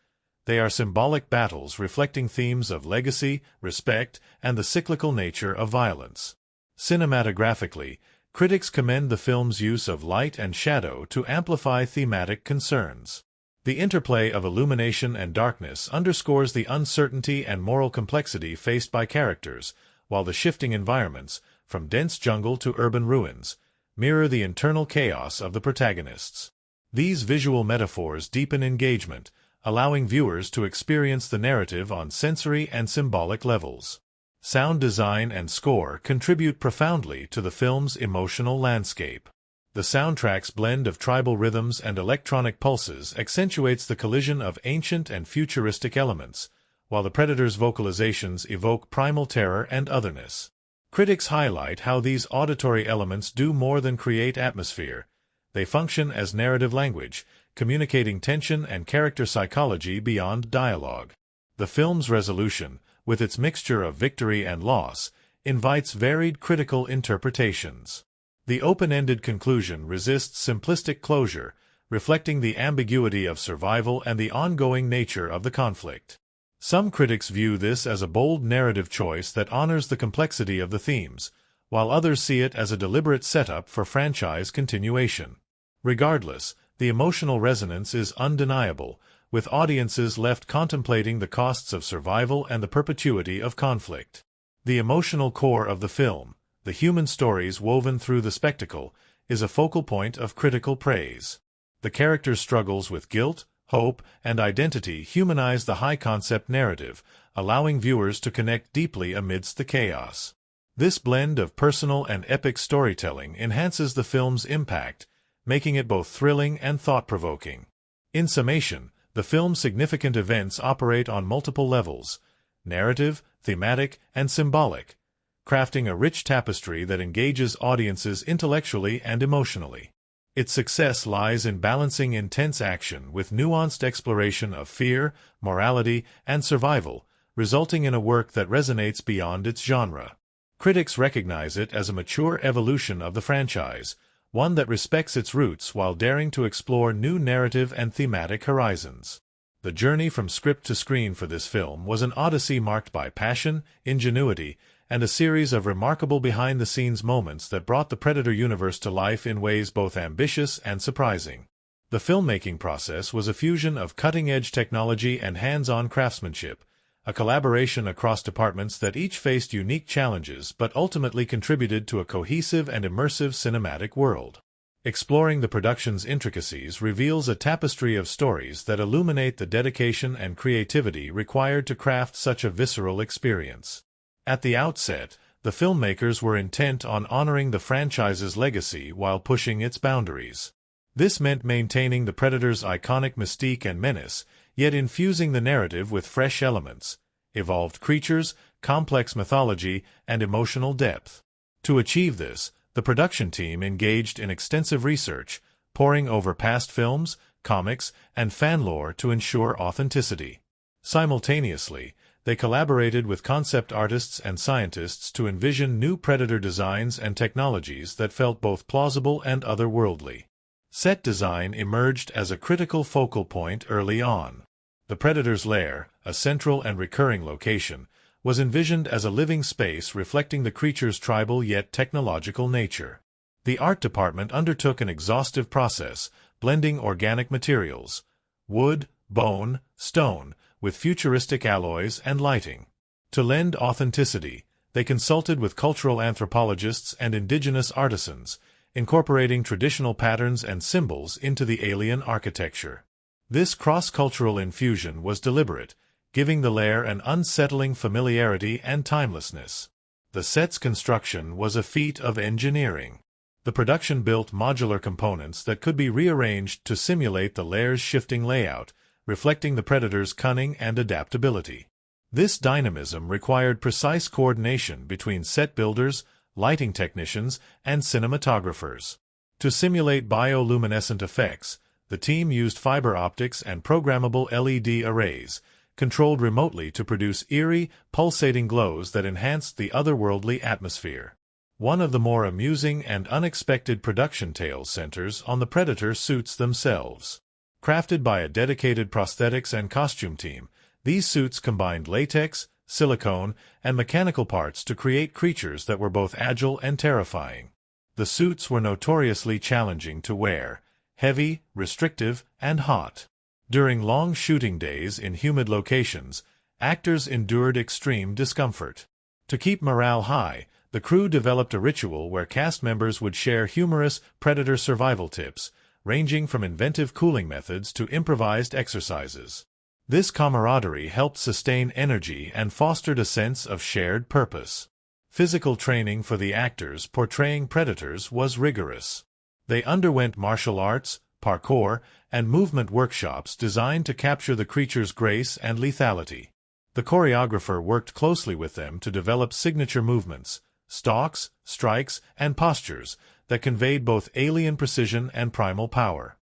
They are symbolic battles reflecting themes of legacy, respect, and the cyclical nature of violence. Cinematographically, critics commend the film's use of light and shadow to amplify thematic concerns. The interplay of illumination and darkness underscores the uncertainty and moral complexity faced by characters, while the shifting environments, from dense jungle to urban ruins, mirror the internal chaos of the protagonists. These visual metaphors deepen engagement, allowing viewers to experience the narrative on sensory and symbolic levels. Sound design and score contribute profoundly to the film's emotional landscape. The soundtrack's blend of tribal rhythms and electronic pulses accentuates the collision of ancient and futuristic elements, while the Predator's vocalizations evoke primal terror and otherness. Critics highlight how these auditory elements do more than create atmosphere. They function as narrative language, communicating tension and character psychology beyond dialogue. The film's resolution, with its mixture of victory and loss, invites varied critical interpretations. The open-ended conclusion resists simplistic closure, reflecting the ambiguity of survival and the ongoing nature of the conflict. Some critics view this as a bold narrative choice that honors the complexity of the themes, while others see it as a deliberate setup for franchise continuation. Regardless, the emotional resonance is undeniable, with audiences left contemplating the costs of survival and the perpetuity of conflict. The emotional core of the film, the human stories woven through the spectacle, is a focal point of critical praise. The characters' struggles with guilt, hope, and identity humanize the high-concept narrative, allowing viewers to connect deeply amidst the chaos. This blend of personal and epic storytelling enhances the film's impact, making it both thrilling and thought-provoking. In summation, the film's significant events operate on multiple levels: narrative, thematic, and symbolic, crafting a rich tapestry that engages audiences intellectually and emotionally. Its success lies in balancing intense action with nuanced exploration of fear, morality, and survival, resulting in a work that resonates beyond its genre. Critics recognize it as a mature evolution of the franchise, one that respects its roots while daring to explore new narrative and thematic horizons. The journey from script to screen for this film was an odyssey marked by passion, ingenuity, and a series of remarkable behind-the-scenes moments that brought the Predator universe to life in ways both ambitious and surprising. The filmmaking process was a fusion of cutting-edge technology and hands-on craftsmanship, a collaboration across departments that each faced unique challenges but ultimately contributed to a cohesive and immersive cinematic world. Exploring the production's intricacies reveals a tapestry of stories that illuminate the dedication and creativity required to craft such a visceral experience. At the outset, the filmmakers were intent on honoring the franchise's legacy while pushing its boundaries. This meant maintaining the Predator's iconic mystique and menace, yet infusing the narrative with fresh elements, evolved creatures, complex mythology, and emotional depth. To achieve this, the production team engaged in extensive research, poring over past films, comics, and fan lore to ensure authenticity. Simultaneously, they collaborated with concept artists and scientists to envision new Predator designs and technologies that felt both plausible and otherworldly. Set design emerged as a critical focal point early on. The Predator's lair, a central and recurring location, was envisioned as a living space reflecting the creature's tribal yet technological nature. The art department undertook an exhaustive process, blending organic materials, wood, bone, stone, with futuristic alloys and lighting. To lend authenticity, they consulted with cultural anthropologists and indigenous artisans, incorporating traditional patterns and symbols into the alien architecture. This cross-cultural infusion was deliberate, giving the lair an unsettling familiarity and timelessness. The set's construction was a feat of engineering. The production built modular components that could be rearranged to simulate the lair's shifting layout, reflecting the Predator's cunning and adaptability. This dynamism required precise coordination between set builders, lighting technicians, and cinematographers. To simulate bioluminescent effects, the team used fiber optics and programmable LED arrays, controlled remotely to produce eerie, pulsating glows that enhanced the otherworldly atmosphere. One of the more amusing and unexpected production tales centers on the Predator suits themselves. Crafted by a dedicated prosthetics and costume team, these suits combined latex, silicone, and mechanical parts to create creatures that were both agile and terrifying. The suits were notoriously challenging to wear, heavy, restrictive, and hot. During long shooting days in humid locations, actors endured extreme discomfort. To keep morale high, the crew developed a ritual where cast members would share humorous predator survival tips, ranging from inventive cooling methods to improvised exercises. This camaraderie helped sustain energy and fostered a sense of shared purpose. Physical training for the actors portraying predators was rigorous. They underwent martial arts, parkour, and movement workshops designed to capture the creature's grace and lethality. The choreographer worked closely with them to develop signature movements, stalks, strikes, and postures that conveyed both alien precision and primal power.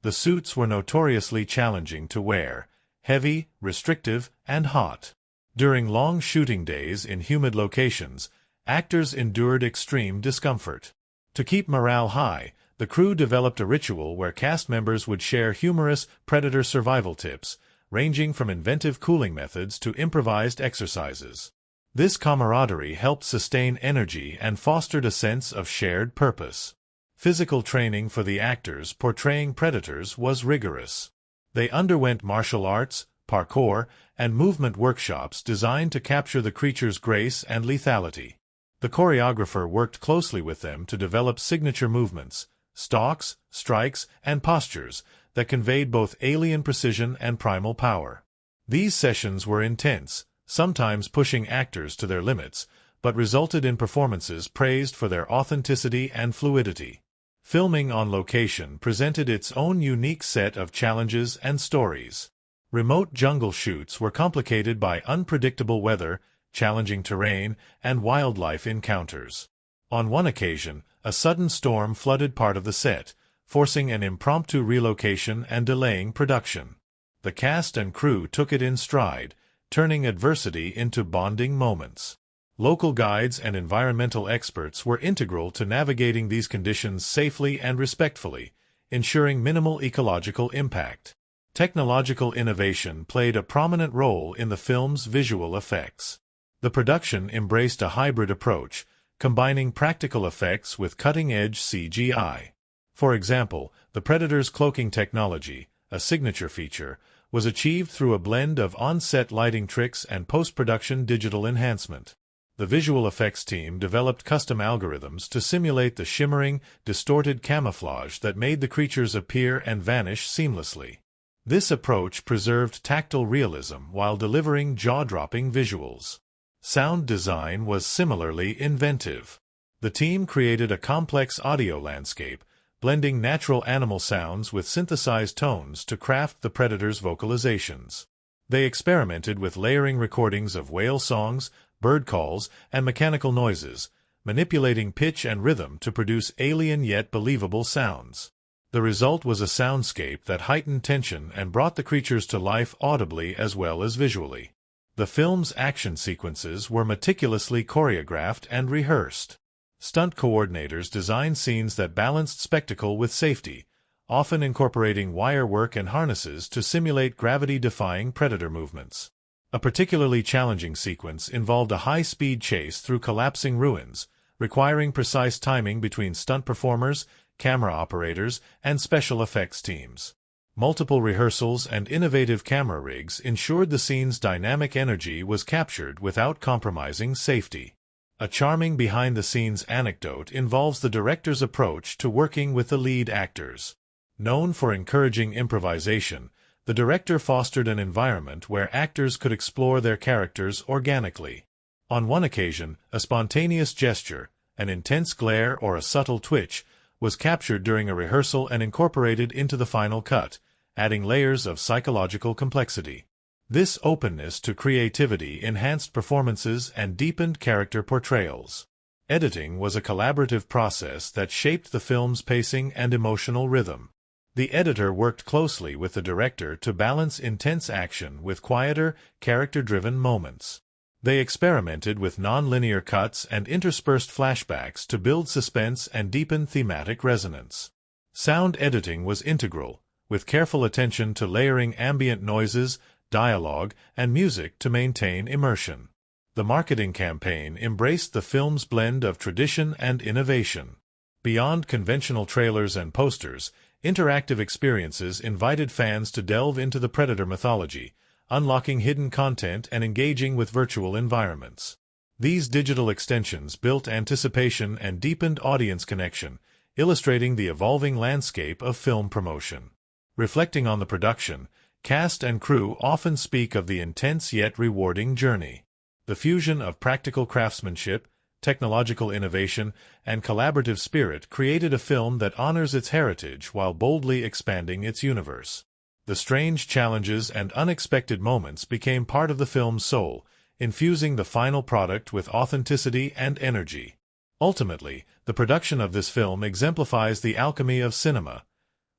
The suits were notoriously challenging to wear, heavy, restrictive, and hot. During long shooting days in humid locations, actors endured extreme discomfort. To keep morale high, the crew developed a ritual where cast members would share humorous predator survival tips, ranging from inventive cooling methods to improvised exercises. This camaraderie helped sustain energy and fostered a sense of shared purpose. Physical training for the actors portraying predators was rigorous. They underwent martial arts, parkour, and movement workshops designed to capture the creature's grace and lethality. The choreographer worked closely with them to develop signature movements, stalks, strikes, and postures that conveyed both alien precision and primal power. These sessions were intense, sometimes pushing actors to their limits, but resulted in performances praised for their authenticity and fluidity. Filming on location presented its own unique set of challenges and stories. Remote jungle shoots were complicated by unpredictable weather, challenging terrain, and wildlife encounters. On one occasion, a sudden storm flooded part of the set, forcing an impromptu relocation and delaying production. The cast and crew took it in stride, turning adversity into bonding moments. Local guides and environmental experts were integral to navigating these conditions safely and respectfully, ensuring minimal ecological impact. Technological innovation played a prominent role in the film's visual effects. The production embraced a hybrid approach, combining practical effects with cutting-edge CGI. For example, the Predator's cloaking technology, a signature feature, was achieved through a blend of on-set lighting tricks and post-production digital enhancement. The visual effects team developed custom algorithms to simulate the shimmering, distorted camouflage that made the creatures appear and vanish seamlessly. This approach preserved tactile realism while delivering jaw-dropping visuals. Sound design was similarly inventive. The team created a complex audio landscape, blending natural animal sounds with synthesized tones to craft the predator's vocalizations. They experimented with layering recordings of whale songs, bird calls, and mechanical noises, manipulating pitch and rhythm to produce alien yet believable sounds. The result was a soundscape that heightened tension and brought the creatures to life audibly as well as visually. The film's action sequences were meticulously choreographed and rehearsed. Stunt coordinators designed scenes that balanced spectacle with safety, often incorporating wire work and harnesses to simulate gravity-defying predator movements. A particularly challenging sequence involved a high-speed chase through collapsing ruins, requiring precise timing between stunt performers, camera operators, and special effects teams. Multiple rehearsals and innovative camera rigs ensured the scene's dynamic energy was captured without compromising safety. A charming behind-the-scenes anecdote involves the director's approach to working with the lead actors. Known for encouraging improvisation, the director fostered an environment where actors could explore their characters organically. On one occasion, a spontaneous gesture, an intense glare or a subtle twitch, was captured during a rehearsal and incorporated into the final cut, adding layers of psychological complexity. This openness to creativity enhanced performances and deepened character portrayals. Editing was a collaborative process that shaped the film's pacing and emotional rhythm. The editor worked closely with the director to balance intense action with quieter, character-driven moments. They experimented with non-linear cuts and interspersed flashbacks to build suspense and deepen thematic resonance. Sound editing was integral, with careful attention to layering ambient noises, dialogue, and music to maintain immersion. The marketing campaign embraced the film's blend of tradition and innovation. Beyond conventional trailers and posters, interactive experiences invited fans to delve into the Predator mythology, unlocking hidden content and engaging with virtual environments. These digital extensions built anticipation and deepened audience connection, illustrating the evolving landscape of film promotion. Reflecting on the production, cast and crew often speak of the intense yet rewarding journey. The fusion of practical craftsmanship, technological innovation, and collaborative spirit created a film that honors its heritage while boldly expanding its universe. The strange challenges and unexpected moments became part of the film's soul, infusing the final product with authenticity and energy. Ultimately, the production of this film exemplifies the alchemy of cinema,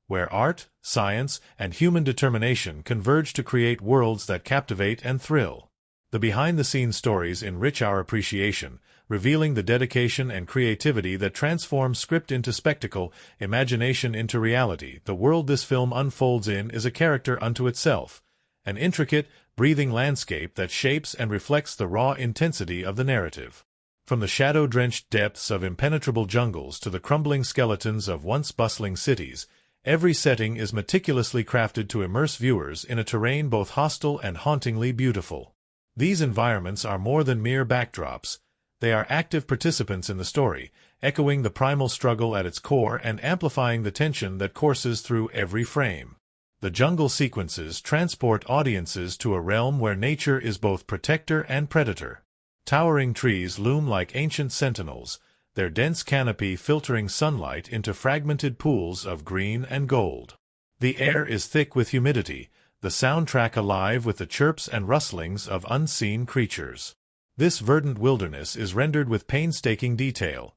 where art, science, and human determination converge to create worlds that captivate and thrill. The behind-the-scenes stories enrich our appreciation, revealing the dedication and creativity that transform script into spectacle, imagination into reality. The world this film unfolds in is a character unto itself, an intricate, breathing landscape that shapes and reflects the raw intensity of the narrative. From the shadow-drenched depths of impenetrable jungles to the crumbling skeletons of once bustling cities, every setting is meticulously crafted to immerse viewers in a terrain both hostile and hauntingly beautiful. These environments are more than mere backdrops. They are active participants in the story, echoing the primal struggle at its core and amplifying the tension that courses through every frame. The jungle sequences transport audiences to a realm where nature is both protector and predator. Towering trees loom like ancient sentinels, their dense canopy filtering sunlight into fragmented pools of green and gold. The air is thick with humidity, the soundtrack alive with the chirps and rustlings of unseen creatures. This verdant wilderness is rendered with painstaking detail.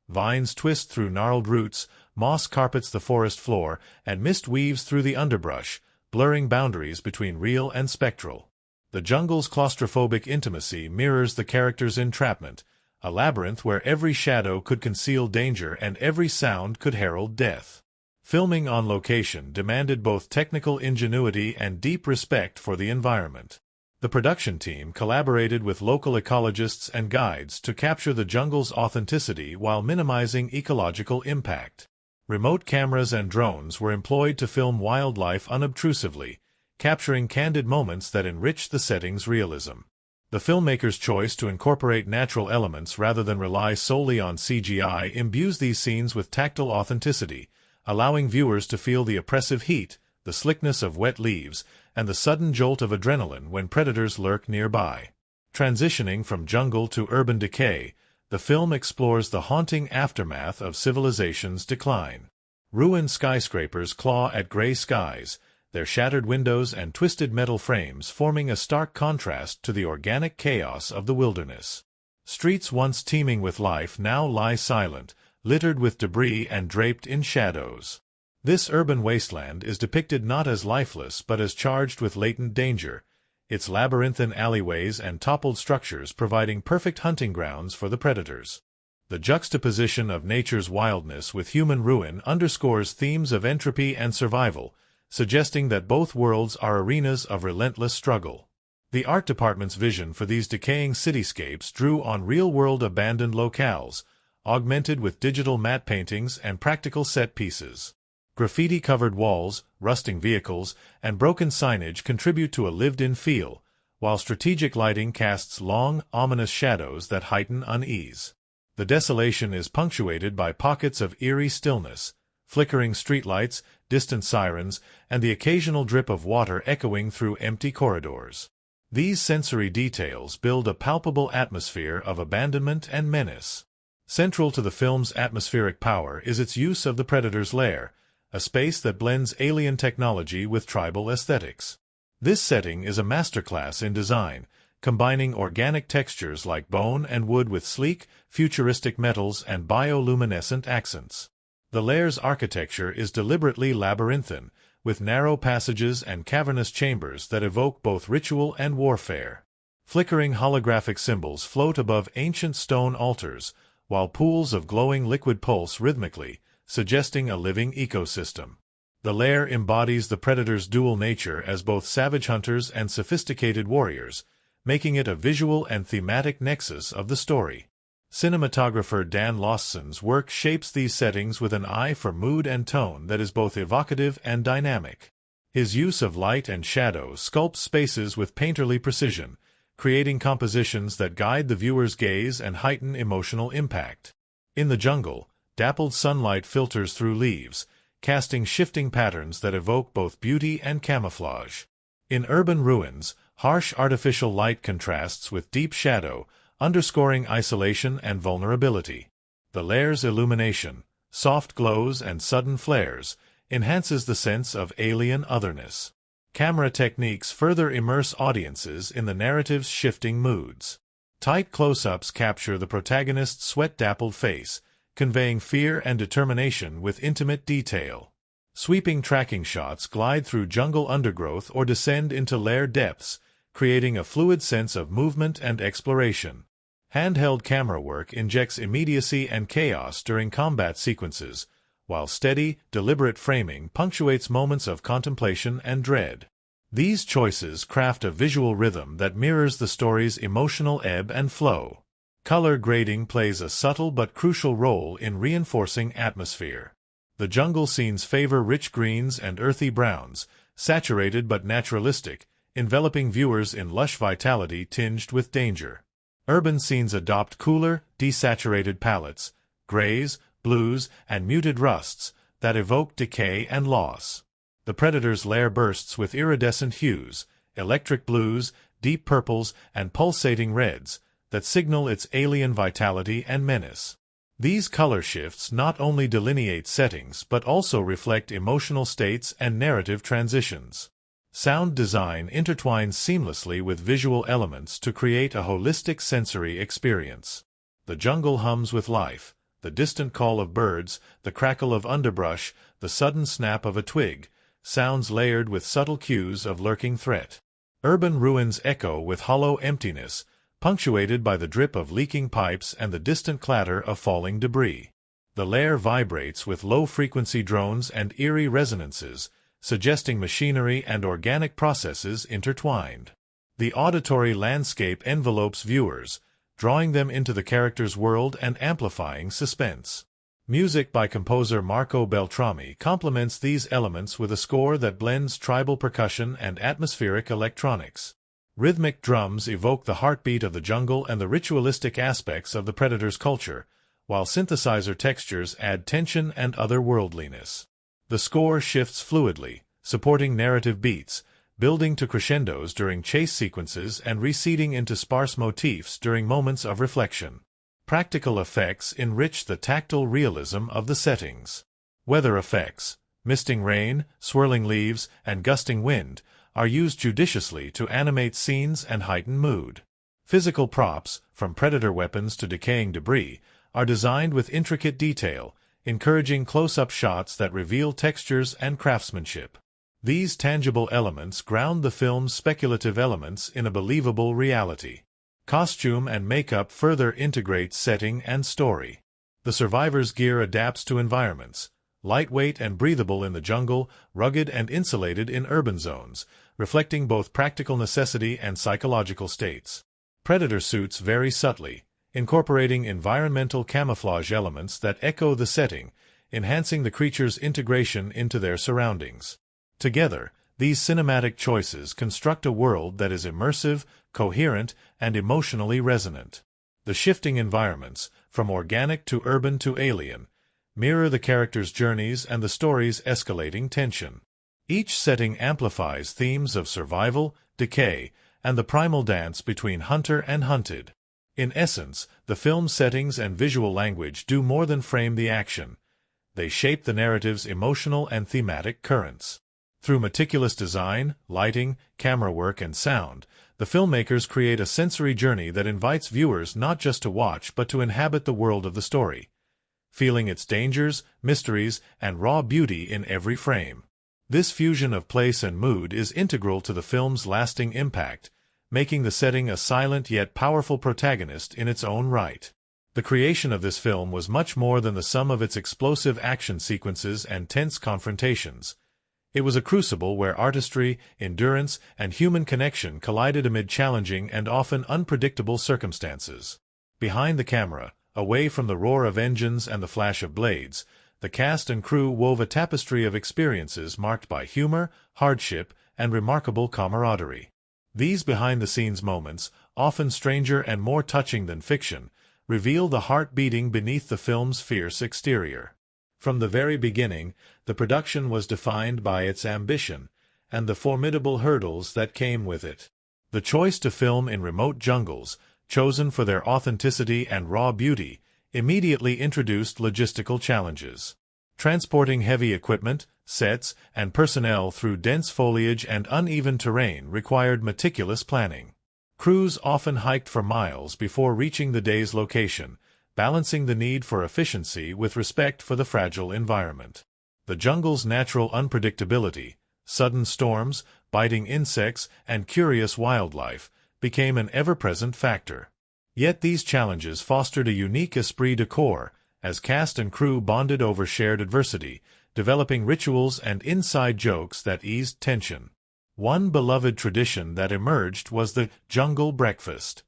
Vines twist through gnarled roots, moss carpets the forest floor, and mist weaves through the underbrush, blurring boundaries between real and spectral. The jungle's claustrophobic intimacy mirrors the character's entrapment, a labyrinth where every shadow could conceal danger and every sound could herald death. Filming on location demanded both technical ingenuity and deep respect for the environment. The production team collaborated with local ecologists and guides to capture the jungle's authenticity while minimizing ecological impact. Remote cameras and drones were employed to film wildlife unobtrusively, capturing candid moments that enrich the setting's realism. The filmmaker's choice to incorporate natural elements rather than rely solely on CGI imbues these scenes with tactile authenticity, allowing viewers to feel the oppressive heat, the slickness of wet leaves, and the sudden jolt of adrenaline when predators lurk nearby. Transitioning from jungle to urban decay, the film explores the haunting aftermath of civilization's decline. Ruined skyscrapers claw at gray skies, their shattered windows and twisted metal frames forming a stark contrast to the organic chaos of the wilderness. Streets once teeming with life now lie silent, littered with debris and draped in shadows. This urban wasteland is depicted not as lifeless but as charged with latent danger, its labyrinthine alleyways and toppled structures providing perfect hunting grounds for the predators. The juxtaposition of nature's wildness with human ruin underscores themes of entropy and survival, suggesting that both worlds are arenas of relentless struggle. The art department's vision for these decaying cityscapes drew on real-world abandoned locales, augmented with digital matte paintings and practical set pieces. Graffiti-covered walls, rusting vehicles, and broken signage contribute to a lived-in feel, while strategic lighting casts long, ominous shadows that heighten unease. The desolation is punctuated by pockets of eerie stillness, flickering streetlights, distant sirens, and the occasional drip of water echoing through empty corridors. These sensory details build a palpable atmosphere of abandonment and menace. Central to the film's atmospheric power is its use of the Predator's lair, a space that blends alien technology with tribal aesthetics. This setting is a masterclass in design, combining organic textures like bone and wood with sleek, futuristic metals and bioluminescent accents. The lair's architecture is deliberately labyrinthine, with narrow passages and cavernous chambers that evoke both ritual and warfare. Flickering holographic symbols float above ancient stone altars, while pools of glowing liquid pulse rhythmically, suggesting a living ecosystem. The lair embodies the predator's dual nature as both savage hunters and sophisticated warriors, making it a visual and thematic nexus of the story. Cinematographer Dan Lawson's work shapes these settings with an eye for mood and tone that is both evocative and dynamic. His use of light and shadow sculpts spaces with painterly precision, creating compositions that guide the viewer's gaze and heighten emotional impact. In the jungle, dappled sunlight filters through leaves, casting shifting patterns that evoke both beauty and camouflage. In urban ruins, harsh artificial light contrasts with deep shadow, underscoring isolation and vulnerability. The lair's illumination, soft glows and sudden flares, enhances the sense of alien otherness. Camera techniques further immerse audiences in the narrative's shifting moods. Tight close-ups capture the protagonist's sweat-dappled face, conveying fear and determination with intimate detail. Sweeping tracking shots glide through jungle undergrowth or descend into lair depths, creating a fluid sense of movement and exploration. Handheld camera work injects immediacy and chaos during combat sequences, while steady, deliberate framing punctuates moments of contemplation and dread. These choices craft a visual rhythm that mirrors the story's emotional ebb and flow. Color grading plays a subtle but crucial role in reinforcing atmosphere. The jungle scenes favor rich greens and earthy browns, saturated but naturalistic, enveloping viewers in lush vitality tinged with danger. Urban scenes adopt cooler, desaturated palettes, grays, blues, and muted rusts that evoke decay and loss. The predator's lair bursts with iridescent hues, electric blues, deep purples, and pulsating reds that signal its alien vitality and menace. These color shifts not only delineate settings but also reflect emotional states and narrative transitions. Sound design intertwines seamlessly with visual elements to create a holistic sensory experience. The jungle hums with life, the distant call of birds, the crackle of underbrush, the sudden snap of a twig, sounds layered with subtle cues of lurking threat. Urban ruins echo with hollow emptiness, punctuated by the drip of leaking pipes and the distant clatter of falling debris. The lair vibrates with low-frequency drones and eerie resonances, suggesting machinery and organic processes intertwined. The auditory landscape envelopes viewers, drawing them into the character's world and amplifying suspense. Music by composer Marco Beltrami complements these elements with a score that blends tribal percussion and atmospheric electronics. Rhythmic drums evoke the heartbeat of the jungle and the ritualistic aspects of the predator's culture, while synthesizer textures add tension and otherworldliness. The score shifts fluidly, supporting narrative beats, building to crescendos during chase sequences and receding into sparse motifs during moments of reflection. Practical effects enrich the tactile realism of the settings. Weather effects, misting rain, swirling leaves, and gusting wind, are used judiciously to animate scenes and heighten mood. Physical props, from predator weapons to decaying debris, are designed with intricate detail, encouraging close-up shots that reveal textures and craftsmanship. These tangible elements ground the film's speculative elements in a believable reality. Costume and makeup further integrate setting and story. The survivor's gear adapts to environments, lightweight and breathable in the jungle, rugged and insulated in urban zones, reflecting both practical necessity and psychological states. Predator suits vary subtly, incorporating environmental camouflage elements that echo the setting, enhancing the creature's integration into their surroundings. Together, these cinematic choices construct a world that is immersive, coherent, and emotionally resonant. The shifting environments, from organic to urban to alien, mirror the characters' journeys and the story's escalating tension. Each setting amplifies themes of survival, decay, and the primal dance between hunter and hunted. In essence, the film's settings and visual language do more than frame the action. They shape the narrative's emotional and thematic currents. Through meticulous design, lighting, camera work, and sound, the filmmakers create a sensory journey that invites viewers not just to watch but to inhabit the world of the story, feeling its dangers, mysteries, and raw beauty in every frame. This fusion of place and mood is integral to the film's lasting impact, making the setting a silent yet powerful protagonist in its own right. The creation of this film was much more than the sum of its explosive action sequences and tense confrontations. It was a crucible where artistry, endurance, and human connection collided amid challenging and often unpredictable circumstances. Behind the camera, Away from the roar of engines and the flash of blades, the cast and crew wove a tapestry of experiences marked by humor, hardship, and remarkable camaraderie. These behind-the-scenes moments, often stranger and more touching than fiction, reveal the heart beating beneath the film's fierce exterior. From the very beginning, the production was defined by its ambition, and the formidable hurdles that came with it. The choice to film in remote jungles, chosen for their authenticity and raw beauty, immediately introduced logistical challenges. Transporting heavy equipment, sets, and personnel through dense foliage and uneven terrain required meticulous planning. Crews often hiked for miles before reaching the day's location, balancing the need for efficiency with respect for the fragile environment. The jungle's natural unpredictability, sudden storms, biting insects, and curious wildlife, became an ever-present factor. Yet these challenges fostered a unique esprit de corps, as cast and crew bonded over shared adversity, developing rituals and inside jokes that eased tension. One beloved tradition that emerged was the jungle breakfast.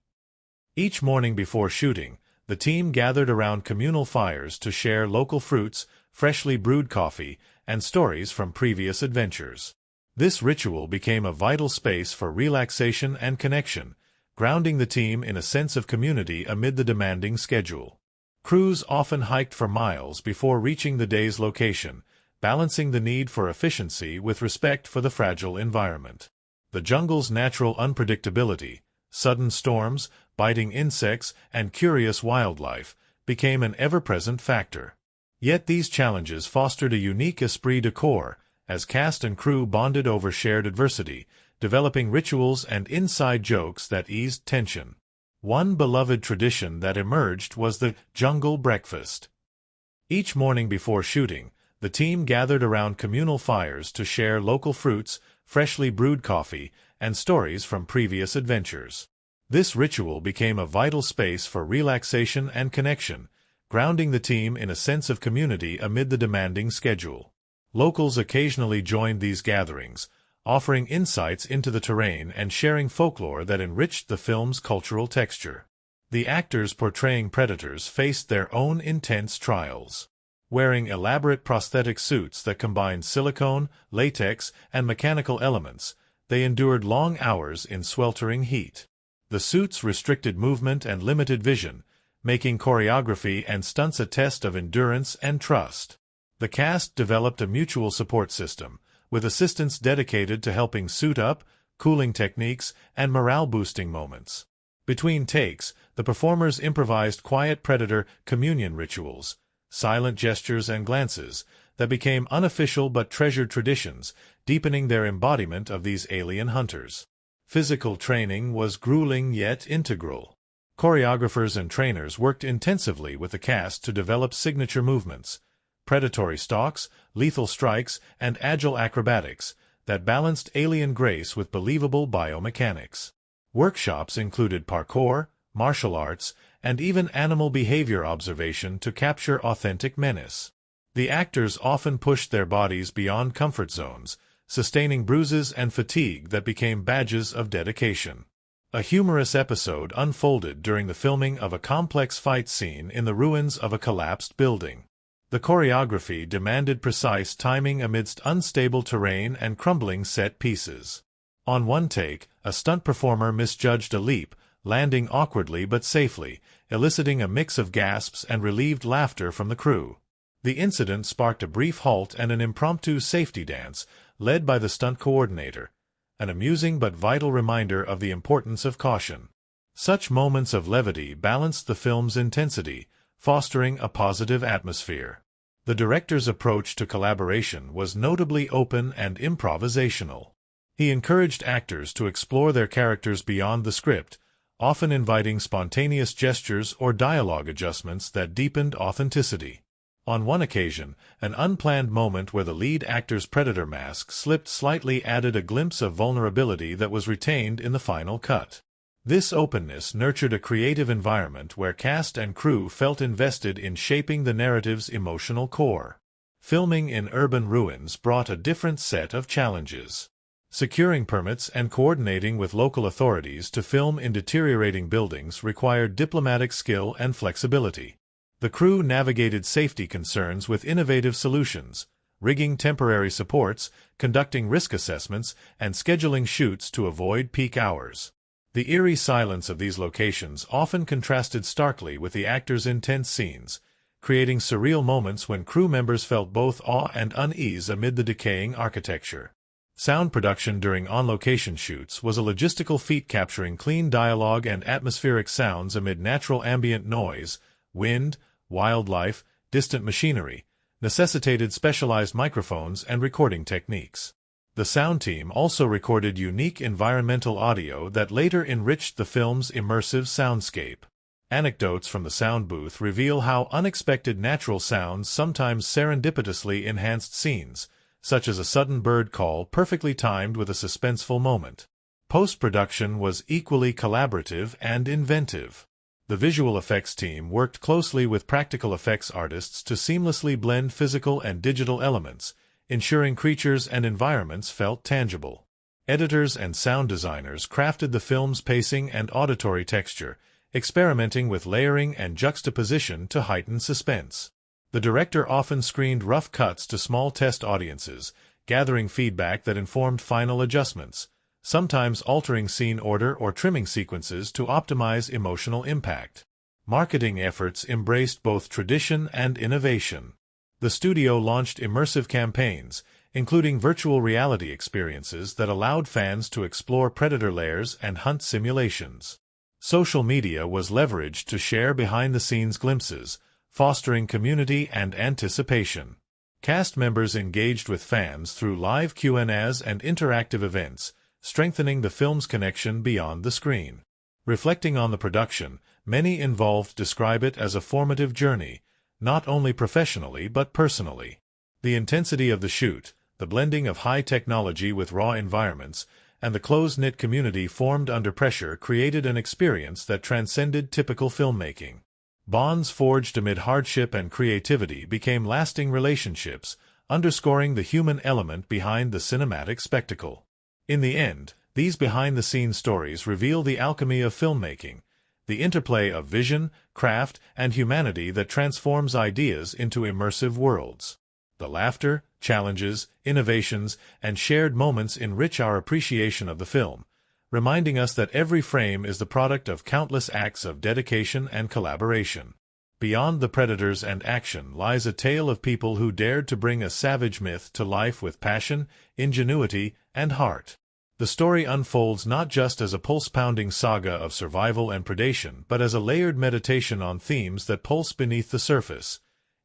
Each morning before shooting, the team gathered around communal fires to share local fruits, freshly brewed coffee, and stories from previous adventures. This ritual became a vital space for relaxation and connection, grounding the team in a sense of community amid the demanding schedule. Crews often hiked for miles before reaching the day's location, balancing the need for efficiency with respect for the fragile environment. The jungle's natural unpredictability, sudden storms, biting insects, and curious wildlife, became an ever-present factor. Yet these challenges fostered a unique esprit de corps, as cast and crew bonded over shared adversity, developing rituals and inside jokes that eased tension. One beloved tradition that emerged was the jungle breakfast. Each morning before shooting, the team gathered around communal fires to share local fruits, freshly brewed coffee, and stories from previous adventures. This ritual became a vital space for relaxation and connection, grounding the team in a sense of community amid the demanding schedule. Locals occasionally joined these gatherings, offering insights into the terrain and sharing folklore that enriched the film's cultural texture. The actors portraying predators faced their own intense trials. Wearing elaborate prosthetic suits that combined silicone, latex, and mechanical elements, they endured long hours in sweltering heat. The suits restricted movement and limited vision, making choreography and stunts a test of endurance and trust. The cast developed a mutual support system, with assistants dedicated to helping suit up, cooling techniques, and morale-boosting moments. Between takes, the performers improvised quiet predator communion rituals, silent gestures and glances, that became unofficial but treasured traditions, deepening their embodiment of these alien hunters. Physical training was grueling yet integral. Choreographers and trainers worked intensively with the cast to develop signature movements, predatory stalks, lethal strikes, and agile acrobatics that balanced alien grace with believable biomechanics. Workshops included parkour, martial arts, and even animal behavior observation to capture authentic menace. The actors often pushed their bodies beyond comfort zones, sustaining bruises and fatigue that became badges of dedication. A humorous episode unfolded during the filming of a complex fight scene in the ruins of a collapsed building. The choreography demanded precise timing amidst unstable terrain and crumbling set pieces. On one take, a stunt performer misjudged a leap, landing awkwardly but safely, eliciting a mix of gasps and relieved laughter from the crew. The incident sparked a brief halt and an impromptu safety dance, led by the stunt coordinator, an amusing but vital reminder of the importance of caution. Such moments of levity balanced the film's intensity, fostering a positive atmosphere. The director's approach to collaboration was notably open and improvisational. He encouraged actors to explore their characters beyond the script, often inviting spontaneous gestures or dialogue adjustments that deepened authenticity. On one occasion, an unplanned moment where the lead actor's predator mask slipped slightly added a glimpse of vulnerability that was retained in the final cut. This openness nurtured a creative environment where cast and crew felt invested in shaping the narrative's emotional core. Filming in urban ruins brought a different set of challenges. Securing permits and coordinating with local authorities to film in deteriorating buildings required diplomatic skill and flexibility. The crew navigated safety concerns with innovative solutions, rigging temporary supports, conducting risk assessments, and scheduling shoots to avoid peak hours. The eerie silence of these locations often contrasted starkly with the actors' intense scenes, creating surreal moments when crew members felt both awe and unease amid the decaying architecture. Sound production during on-location shoots was a logistical feat, capturing clean dialogue and atmospheric sounds amid natural ambient noise, wind, wildlife, distant machinery, necessitated specialized microphones and recording techniques. The sound team also recorded unique environmental audio that later enriched the film's immersive soundscape. Anecdotes from the sound booth reveal how unexpected natural sounds sometimes serendipitously enhanced scenes, such as a sudden bird call perfectly timed with a suspenseful moment. Post-production was equally collaborative and inventive. The visual effects team worked closely with practical effects artists to seamlessly blend physical and digital elements, ensuring creatures and environments felt tangible. Editors and sound designers crafted the film's pacing and auditory texture, experimenting with layering and juxtaposition to heighten suspense. The director often screened rough cuts to small test audiences, gathering feedback that informed final adjustments, sometimes altering scene order or trimming sequences to optimize emotional impact. Marketing efforts embraced both tradition and innovation. The studio launched immersive campaigns, including virtual reality experiences that allowed fans to explore predator lairs and hunt simulations. Social media was leveraged to share behind-the-scenes glimpses, fostering community and anticipation. Cast members engaged with fans through live Q&As and interactive events, strengthening the film's connection beyond the screen. Reflecting on the production, many involved describe it as a formative journey, not only professionally but personally. The intensity of the shoot, the blending of high technology with raw environments, and the close-knit community formed under pressure created an experience that transcended typical filmmaking. Bonds forged amid hardship and creativity became lasting relationships, underscoring the human element behind the cinematic spectacle. In the end, these behind-the-scenes stories reveal the alchemy of filmmaking, the interplay of vision, craft, and humanity that transforms ideas into immersive worlds. The laughter, challenges, innovations, and shared moments enrich our appreciation of the film, reminding us that every frame is the product of countless acts of dedication and collaboration. Beyond the predators and action lies a tale of people who dared to bring a savage myth to life with passion, ingenuity, and heart. The story unfolds not just as a pulse-pounding saga of survival and predation, but as a layered meditation on themes that pulse beneath the surface,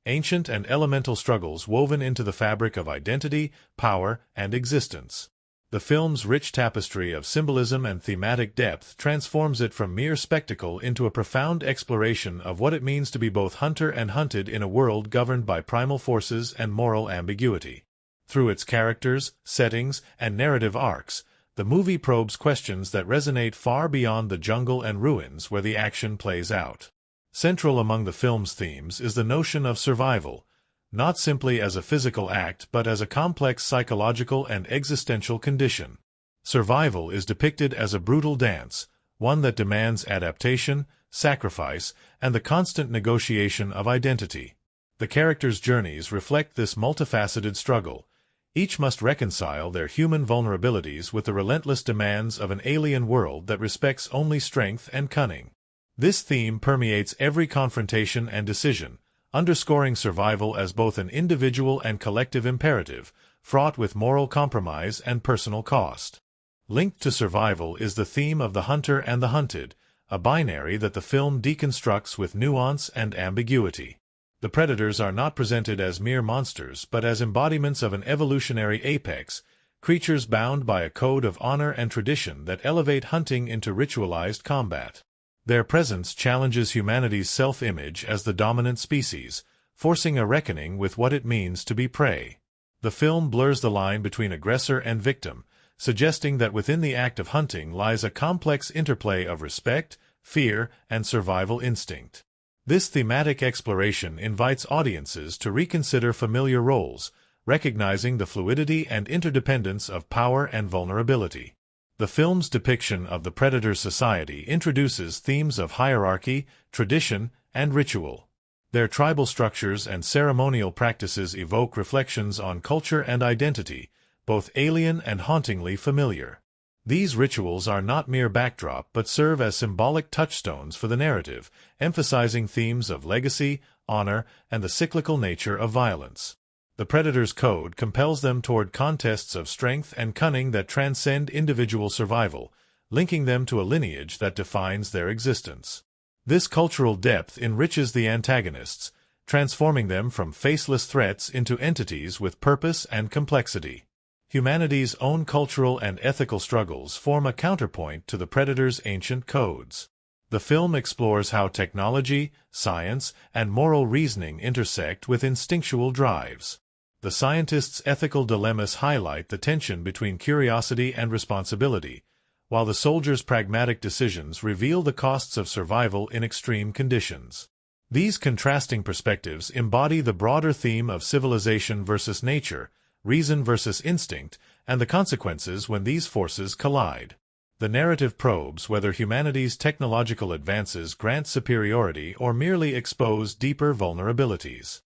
ancient and elemental struggles woven into the fabric of identity, power, and existence. The film's rich tapestry of symbolism and thematic depth transforms it from mere spectacle into a profound exploration of what it means to be both hunter and hunted in a world governed by primal forces and moral ambiguity. Through its characters, settings, and narrative arcs, the movie probes questions that resonate far beyond the jungle and ruins where the action plays out. Central among the film's themes is the notion of survival, not simply as a physical act but as a complex psychological and existential condition. Survival is depicted as a brutal dance, one that demands adaptation, sacrifice, and the constant negotiation of identity. The characters' journeys reflect this multifaceted struggle. Each must reconcile their human vulnerabilities with the relentless demands of an alien world that respects only strength and cunning. This theme permeates every confrontation and decision, underscoring survival as both an individual and collective imperative, fraught with moral compromise and personal cost. Linked to survival is the theme of the hunter and the hunted, a binary that the film deconstructs with nuance and ambiguity. The predators are not presented as mere monsters but as embodiments of an evolutionary apex, creatures bound by a code of honor and tradition that elevate hunting into ritualized combat. Their presence challenges humanity's self-image as the dominant species, forcing a reckoning with what it means to be prey. The film blurs the line between aggressor and victim, suggesting that within the act of hunting lies a complex interplay of respect, fear, and survival instinct. This thematic exploration invites audiences to reconsider familiar roles, recognizing the fluidity and interdependence of power and vulnerability. The film's depiction of the predator's society introduces themes of hierarchy, tradition, and ritual. Their tribal structures and ceremonial practices evoke reflections on culture and identity, both alien and hauntingly familiar. These rituals are not mere backdrop but serve as symbolic touchstones for the narrative, emphasizing themes of legacy, honor, and the cyclical nature of violence. The predator's code compels them toward contests of strength and cunning that transcend individual survival, linking them to a lineage that defines their existence. This cultural depth enriches the antagonists, transforming them from faceless threats into entities with purpose and complexity. Humanity's own cultural and ethical struggles form a counterpoint to the predator's ancient codes. The film explores how technology, science, and moral reasoning intersect with instinctual drives. The scientist's ethical dilemmas highlight the tension between curiosity and responsibility, while the soldier's pragmatic decisions reveal the costs of survival in extreme conditions. These contrasting perspectives embody the broader theme of civilization versus nature, reason versus instinct, and the consequences when these forces collide. The narrative probes whether humanity's technological advances grant superiority or merely expose deeper vulnerabilities.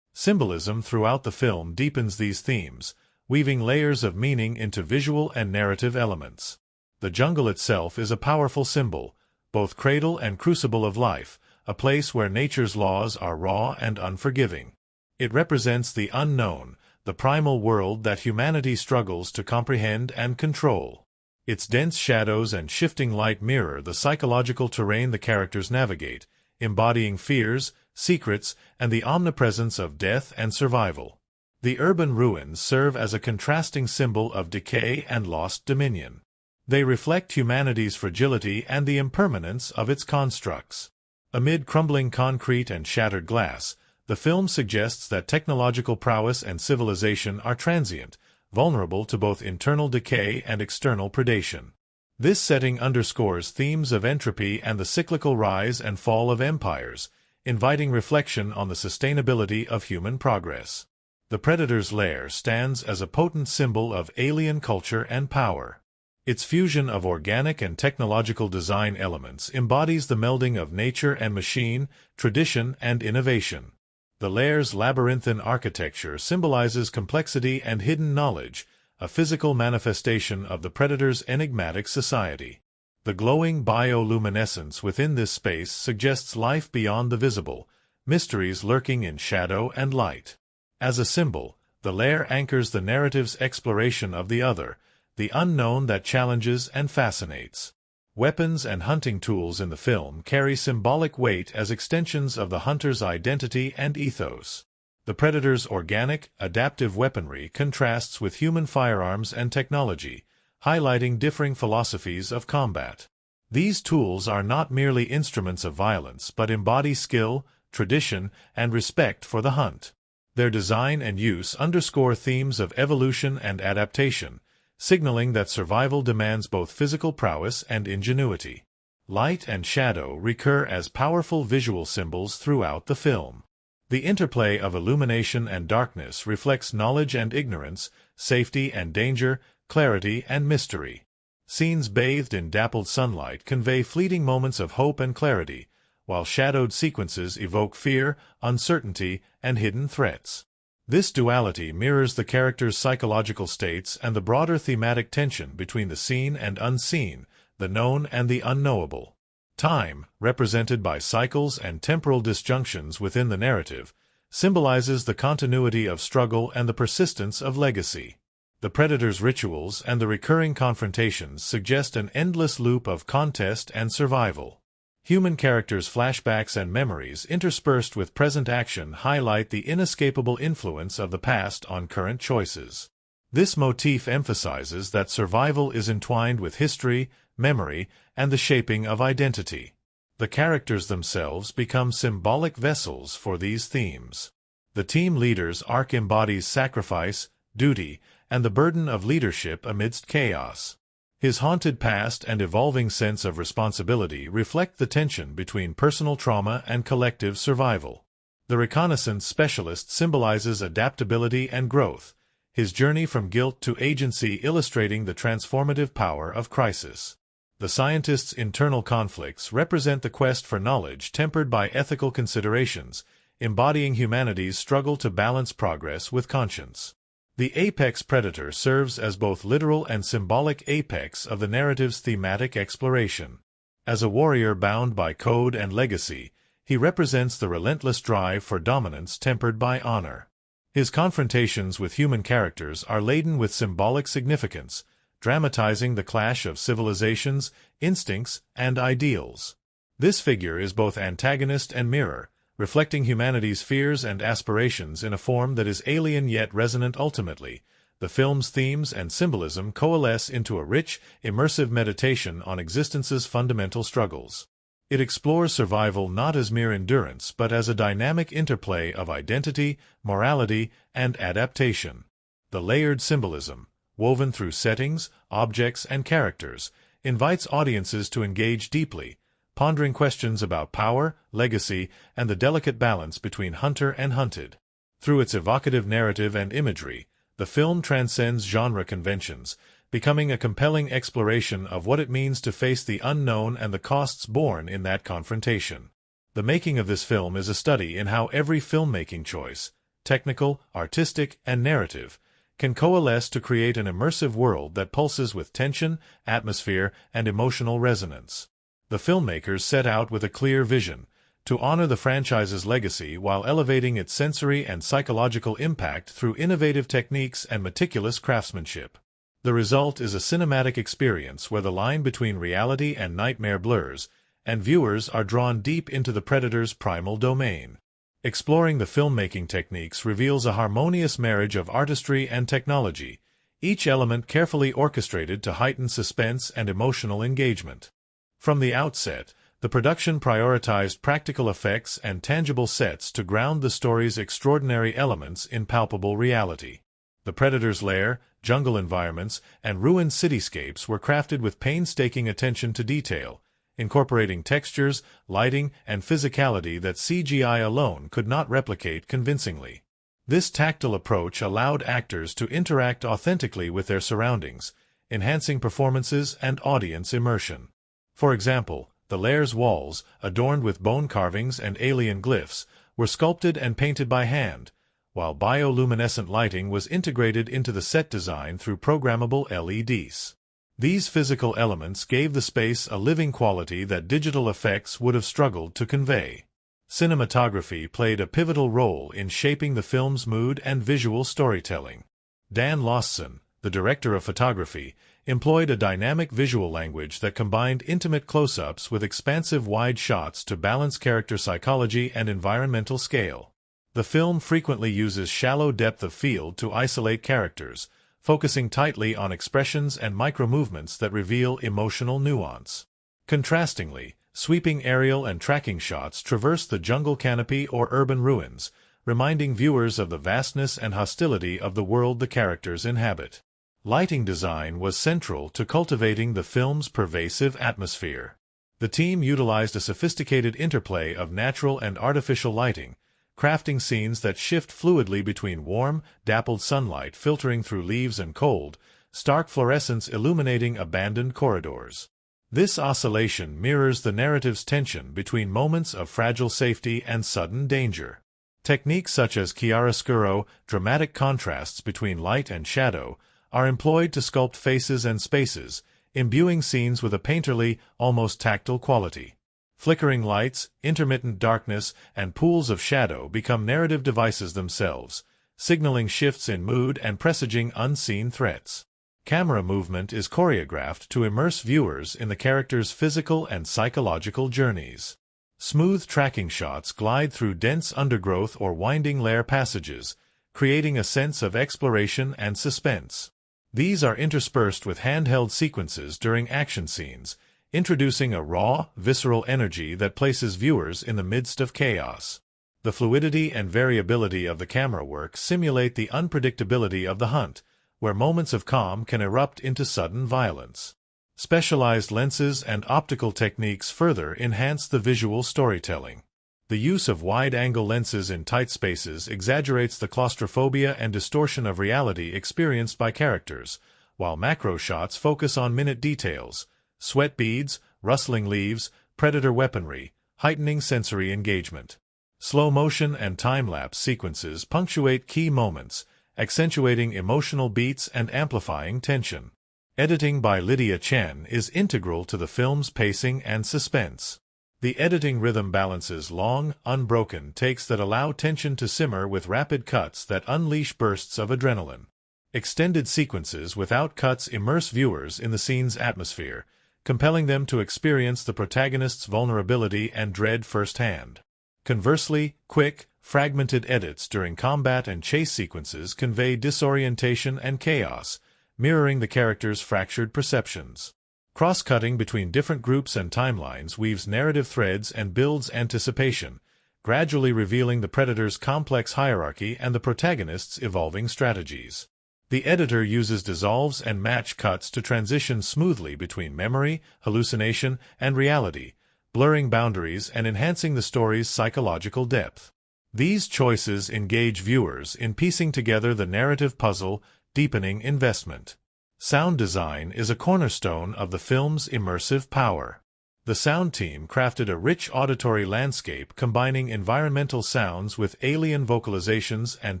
Symbolism throughout the film deepens these themes, weaving layers of meaning into visual and narrative elements. The jungle itself is a powerful symbol, both cradle and crucible of life, a place where nature's laws are raw and unforgiving. It represents the unknown, the primal world that humanity struggles to comprehend and control. Its dense shadows and shifting light mirror the psychological terrain the characters navigate, embodying fears, secrets, and the omnipresence of death and survival. The urban ruins serve as a contrasting symbol of decay and lost dominion. They reflect humanity's fragility and the impermanence of its constructs. Amid crumbling concrete and shattered glass, the film suggests that technological prowess and civilization are transient, vulnerable to both internal decay and external predation. This setting underscores themes of entropy and the cyclical rise and fall of empires, inviting reflection on the sustainability of human progress. The predator's lair stands as a potent symbol of alien culture and power. Its fusion of organic and technological design elements embodies the melding of nature and machine, tradition and innovation. The lair's labyrinthine architecture symbolizes complexity and hidden knowledge, a physical manifestation of the predator's enigmatic society. The glowing bioluminescence within this space suggests life beyond the visible, mysteries lurking in shadow and light. As a symbol, the lair anchors the narrative's exploration of the other, the unknown that challenges and fascinates. Weapons and hunting tools in the film carry symbolic weight as extensions of the hunter's identity and ethos. The predator's organic, adaptive weaponry contrasts with human firearms and technology, highlighting differing philosophies of combat. These tools are not merely instruments of violence but embody skill, tradition, and respect for the hunt. Their design and use underscore themes of evolution and adaptation, signaling that survival demands both physical prowess and ingenuity. Light and shadow recur as powerful visual symbols throughout the film. The interplay of illumination and darkness reflects knowledge and ignorance, safety and danger, clarity and mystery. Scenes bathed in dappled sunlight convey fleeting moments of hope and clarity, while shadowed sequences evoke fear, uncertainty, and hidden threats. This duality mirrors the characters' psychological states and the broader thematic tension between the seen and unseen, the known and the unknowable. Time, represented by cycles and temporal disjunctions within the narrative, symbolizes the continuity of struggle and the persistence of legacy. The predator's rituals and the recurring confrontations suggest an endless loop of contest and survival. Human characters' flashbacks and memories interspersed with present action highlight the inescapable influence of the past on current choices. This motif emphasizes that survival is entwined with history, memory, and the shaping of identity. The characters themselves become symbolic vessels for these themes. The team leader's arc embodies sacrifice, duty, and the burden of leadership amidst chaos. His haunted past and evolving sense of responsibility reflect the tension between personal trauma and collective survival. The reconnaissance specialist symbolizes adaptability and growth, his journey from guilt to agency illustrating the transformative power of crisis. The scientist's internal conflicts represent the quest for knowledge tempered by ethical considerations, embodying humanity's struggle to balance progress with conscience. The apex predator serves as both literal and symbolic apex of the narrative's thematic exploration. As a warrior bound by code and legacy, he represents the relentless drive for dominance tempered by honor. His confrontations with human characters are laden with symbolic significance, dramatizing the clash of civilizations, instincts, and ideals. This figure is both antagonist and mirror, reflecting humanity's fears and aspirations in a form that is alien yet resonant. Ultimately, the film's themes and symbolism coalesce into a rich, immersive meditation on existence's fundamental struggles. It explores survival not as mere endurance but as a dynamic interplay of identity, morality, and adaptation. The layered symbolism, woven through settings, objects, and characters, invites audiences to engage deeply, pondering questions about power, legacy, and the delicate balance between hunter and hunted. Through its evocative narrative and imagery, the film transcends genre conventions, becoming a compelling exploration of what it means to face the unknown and the costs borne in that confrontation. The making of this film is a study in how every filmmaking choice, technical, artistic, and narrative, can coalesce to create an immersive world that pulses with tension, atmosphere, and emotional resonance. The filmmakers set out with a clear vision, to honor the franchise's legacy while elevating its sensory and psychological impact through innovative techniques and meticulous craftsmanship. The result is a cinematic experience where the line between reality and nightmare blurs, and viewers are drawn deep into the predator's primal domain. Exploring the filmmaking techniques reveals a harmonious marriage of artistry and technology, each element carefully orchestrated to heighten suspense and emotional engagement. From the outset, the production prioritized practical effects and tangible sets to ground the story's extraordinary elements in palpable reality. The predator's lair, jungle environments, and ruined cityscapes were crafted with painstaking attention to detail, incorporating textures, lighting, and physicality that CGI alone could not replicate convincingly. This tactile approach allowed actors to interact authentically with their surroundings, enhancing performances and audience immersion. For example, the lair's walls, adorned with bone carvings and alien glyphs, were sculpted and painted by hand, while bioluminescent lighting was integrated into the set design through programmable LEDs. These physical elements gave the space a living quality that digital effects would have struggled to convey. Cinematography played a pivotal role in shaping the film's mood and visual storytelling. Dan Lawson, the director of photography, employed a dynamic visual language that combined intimate close-ups with expansive wide shots to balance character psychology and environmental scale. The film frequently uses shallow depth of field to isolate characters, focusing tightly on expressions and micro-movements that reveal emotional nuance. Contrastingly, sweeping aerial and tracking shots traverse the jungle canopy or urban ruins, reminding viewers of the vastness and hostility of the world the characters inhabit. Lighting design was central to cultivating the film's pervasive atmosphere. The team utilized a sophisticated interplay of natural and artificial lighting, crafting scenes that shift fluidly between warm, dappled sunlight filtering through leaves and cold, stark fluorescence illuminating abandoned corridors. This oscillation mirrors the narrative's tension between moments of fragile safety and sudden danger. Techniques such as chiaroscuro, dramatic contrasts between light and shadow, are employed to sculpt faces and spaces, imbuing scenes with a painterly, almost tactile quality. Flickering lights, intermittent darkness, and pools of shadow become narrative devices themselves, signaling shifts in mood and presaging unseen threats. Camera movement is choreographed to immerse viewers in the characters' physical and psychological journeys. Smooth tracking shots glide through dense undergrowth or winding lair passages, creating a sense of exploration and suspense. These are interspersed with handheld sequences during action scenes, introducing a raw, visceral energy that places viewers in the midst of chaos. The fluidity and variability of the camera work simulate the unpredictability of the hunt, where moments of calm can erupt into sudden violence. Specialized lenses and optical techniques further enhance the visual storytelling. The use of wide-angle lenses in tight spaces exaggerates the claustrophobia and distortion of reality experienced by characters, while macro shots focus on minute details, sweat beads, rustling leaves, predator weaponry, heightening sensory engagement. Slow motion and time-lapse sequences punctuate key moments, accentuating emotional beats and amplifying tension. Editing by Lydia Chen is integral to the film's pacing and suspense. The editing rhythm balances long, unbroken takes that allow tension to simmer with rapid cuts that unleash bursts of adrenaline. Extended sequences without cuts immerse viewers in the scene's atmosphere, compelling them to experience the protagonist's vulnerability and dread firsthand. Conversely, quick, fragmented edits during combat and chase sequences convey disorientation and chaos, mirroring the character's fractured perceptions. Cross-cutting between different groups and timelines weaves narrative threads and builds anticipation, gradually revealing the Predator's complex hierarchy and the protagonist's evolving strategies. The editor uses dissolves and match cuts to transition smoothly between memory, hallucination, and reality, blurring boundaries and enhancing the story's psychological depth. These choices engage viewers in piecing together the narrative puzzle, deepening investment. Sound design is a cornerstone of the film's immersive power. The sound team crafted a rich auditory landscape combining environmental sounds with alien vocalizations and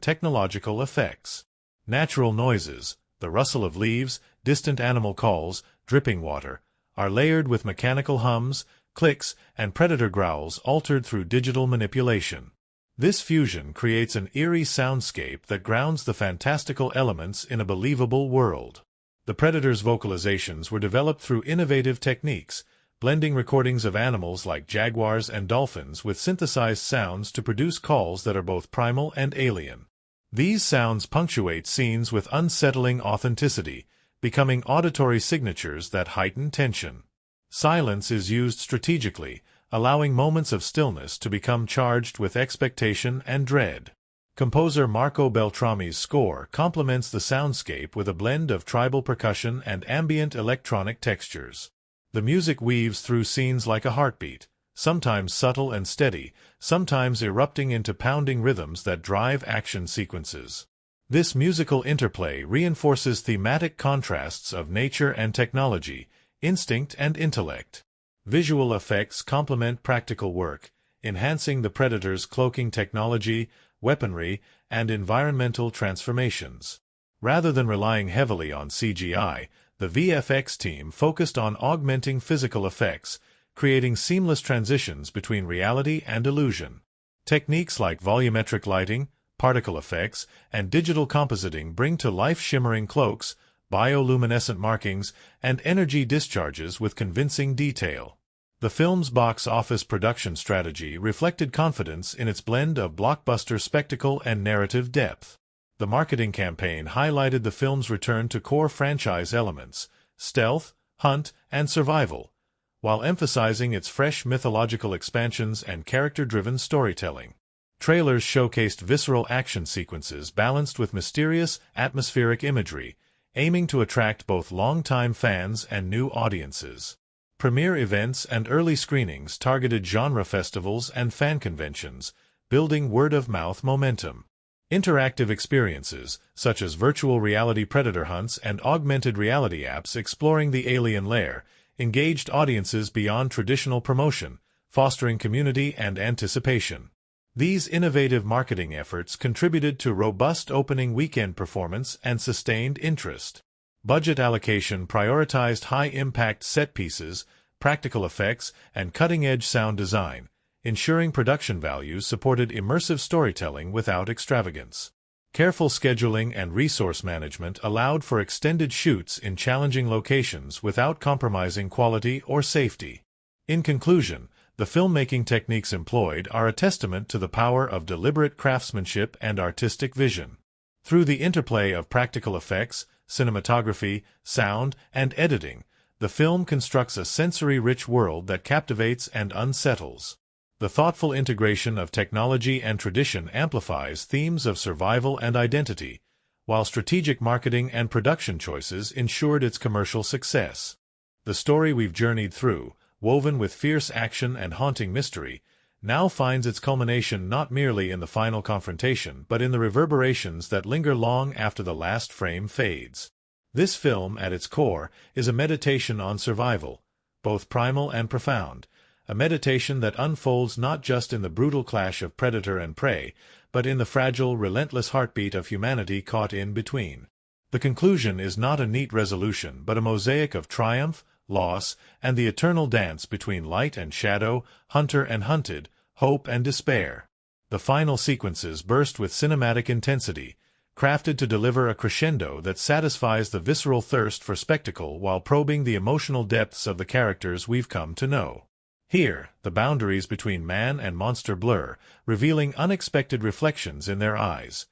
technological effects. Natural noises, the rustle of leaves, distant animal calls, dripping water, are layered with mechanical hums, clicks, and predator growls altered through digital manipulation. This fusion creates an eerie soundscape that grounds the fantastical elements in a believable world. The Predator's vocalizations were developed through innovative techniques, blending recordings of animals like jaguars and dolphins with synthesized sounds to produce calls that are both primal and alien. These sounds punctuate scenes with unsettling authenticity, becoming auditory signatures that heighten tension. Silence is used strategically, allowing moments of stillness to become charged with expectation and dread. Composer Marco Beltrami's score complements the soundscape with a blend of tribal percussion and ambient electronic textures. The music weaves through scenes like a heartbeat, sometimes subtle and steady, sometimes erupting into pounding rhythms that drive action sequences. This musical interplay reinforces thematic contrasts of nature and technology, instinct and intellect. Visual effects complement practical work, enhancing the Predator's cloaking technology, weaponry, and environmental transformations. Rather than relying heavily on CGI, the VFX team focused on augmenting physical effects, creating seamless transitions between reality and illusion. Techniques like volumetric lighting, particle effects, and digital compositing bring to life shimmering cloaks, bioluminescent markings, and energy discharges with convincing detail. The film's box office production strategy reflected confidence in its blend of blockbuster spectacle and narrative depth. The marketing campaign highlighted the film's return to core franchise elements, stealth, hunt, and survival, while emphasizing its fresh mythological expansions and character-driven storytelling. Trailers showcased visceral action sequences balanced with mysterious, atmospheric imagery, aiming to attract both longtime fans and new audiences. Premiere events and early screenings targeted genre festivals and fan conventions, building word-of-mouth momentum. Interactive experiences, such as virtual reality predator hunts and augmented reality apps exploring the alien lair, engaged audiences beyond traditional promotion, fostering community and anticipation. These innovative marketing efforts contributed to robust opening weekend performance and sustained interest. Budget allocation prioritized high-impact set pieces, practical effects, and cutting-edge sound design, ensuring production values supported immersive storytelling without extravagance. Careful scheduling and resource management allowed for extended shoots in challenging locations without compromising quality or safety. In conclusion, the filmmaking techniques employed are a testament to the power of deliberate craftsmanship and artistic vision. Through the interplay of practical effects, cinematography, sound, and editing, the film constructs a sensory-rich world that captivates and unsettles. The thoughtful integration of technology and tradition amplifies themes of survival and identity, while strategic marketing and production choices ensured its commercial success. The story we've journeyed through, woven with fierce action and haunting mystery, now finds its culmination not merely in the final confrontation but in the reverberations that linger long after the last frame fades. This film, at its core, is a meditation on survival, both primal and profound, a meditation that unfolds not just in the brutal clash of predator and prey, but in the fragile, relentless heartbeat of humanity caught in between. The conclusion is not a neat resolution but a mosaic of triumph, loss, and the eternal dance between light and shadow, hunter and hunted, hope and despair. The final sequences burst with cinematic intensity, crafted to deliver a crescendo that satisfies the visceral thirst for spectacle while probing the emotional depths of the characters we've come to know. Here, the boundaries between man and monster blur, revealing unexpected reflections in their eyes.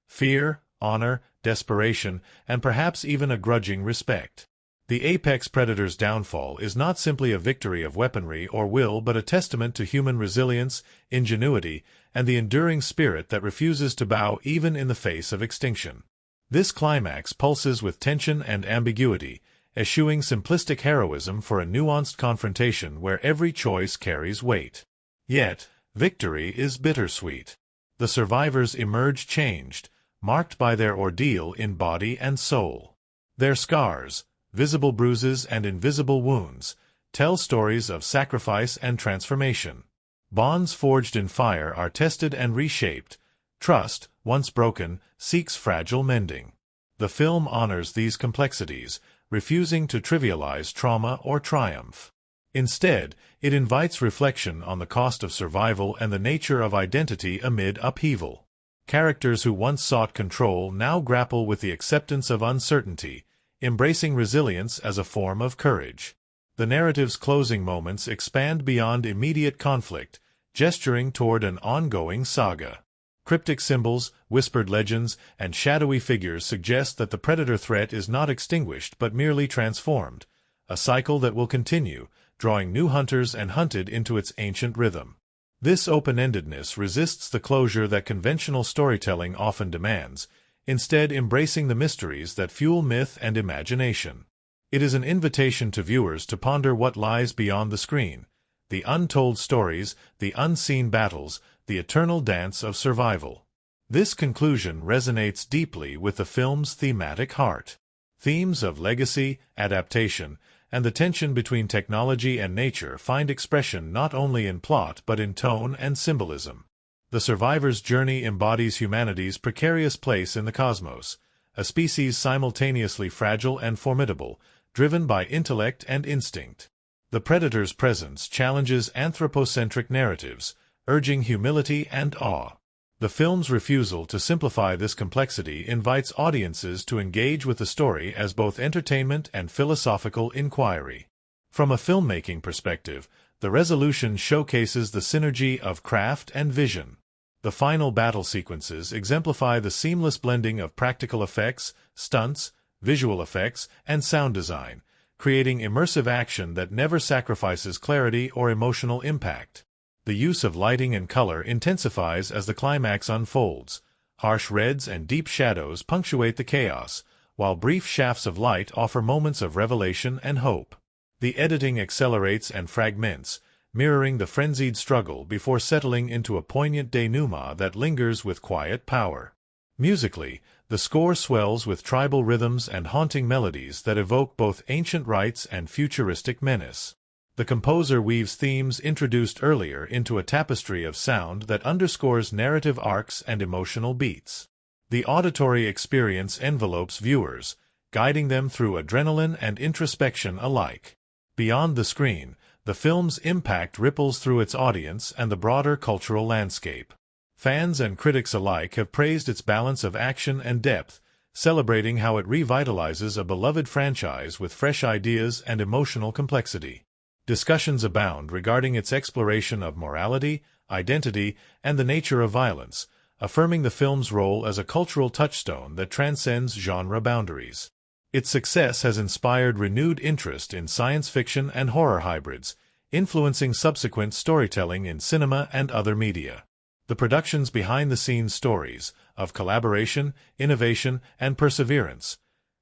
Fear, honor, desperation, and perhaps even a grudging respect. The apex predator's downfall is not simply a victory of weaponry or will but a testament to human resilience, ingenuity, and the enduring spirit that refuses to bow even in the face of extinction. This climax pulses with tension and ambiguity, eschewing simplistic heroism for a nuanced confrontation where every choice carries weight. Yet, victory is bittersweet. The survivors emerge changed, marked by their ordeal in body and soul. Their scars, visible bruises and invisible wounds, tell stories of sacrifice and transformation. Bonds forged in fire are tested and reshaped. Trust, once broken, seeks fragile mending. The film honors these complexities, refusing to trivialize trauma or triumph. Instead, it invites reflection on the cost of survival and the nature of identity amid upheaval. Characters who once sought control now grapple with the acceptance of uncertainty, embracing resilience as a form of courage. The narrative's closing moments expand beyond immediate conflict, gesturing toward an ongoing saga. Cryptic symbols, whispered legends, and shadowy figures suggest that the predator threat is not extinguished but merely transformed, a cycle that will continue, drawing new hunters and hunted into its ancient rhythm. This open-endedness resists the closure that conventional storytelling often demands, instead embracing the mysteries that fuel myth and imagination. It is an invitation to viewers to ponder what lies beyond the screen, the untold stories, the unseen battles, the eternal dance of survival. This conclusion resonates deeply with the film's thematic heart. Themes of legacy, adaptation, and the tension between technology and nature find expression not only in plot but in tone and symbolism. The survivor's journey embodies humanity's precarious place in the cosmos, a species simultaneously fragile and formidable, driven by intellect and instinct. The predator's presence challenges anthropocentric narratives, urging humility and awe. The film's refusal to simplify this complexity invites audiences to engage with the story as both entertainment and philosophical inquiry. From a filmmaking perspective, the resolution showcases the synergy of craft and vision. The final battle sequences exemplify the seamless blending of practical effects, stunts, visual effects, and sound design, creating immersive action that never sacrifices clarity or emotional impact. The use of lighting and color intensifies as the climax unfolds. Harsh reds and deep shadows punctuate the chaos, while brief shafts of light offer moments of revelation and hope. The editing accelerates and fragments, mirroring the frenzied struggle before settling into a poignant denouement that lingers with quiet power. Musically, the score swells with tribal rhythms and haunting melodies that evoke both ancient rites and futuristic menace. The composer weaves themes introduced earlier into a tapestry of sound that underscores narrative arcs and emotional beats. The auditory experience envelopes viewers, guiding them through adrenaline and introspection alike. Beyond the screen, the film's impact ripples through its audience and the broader cultural landscape. Fans and critics alike have praised its balance of action and depth, celebrating how it revitalizes a beloved franchise with fresh ideas and emotional complexity. Discussions abound regarding its exploration of morality, identity, and the nature of violence, affirming the film's role as a cultural touchstone that transcends genre boundaries. Its success has inspired renewed interest in science fiction and horror hybrids, influencing subsequent storytelling in cinema and other media. The production's behind-the-scenes stories, of collaboration, innovation, and perseverance,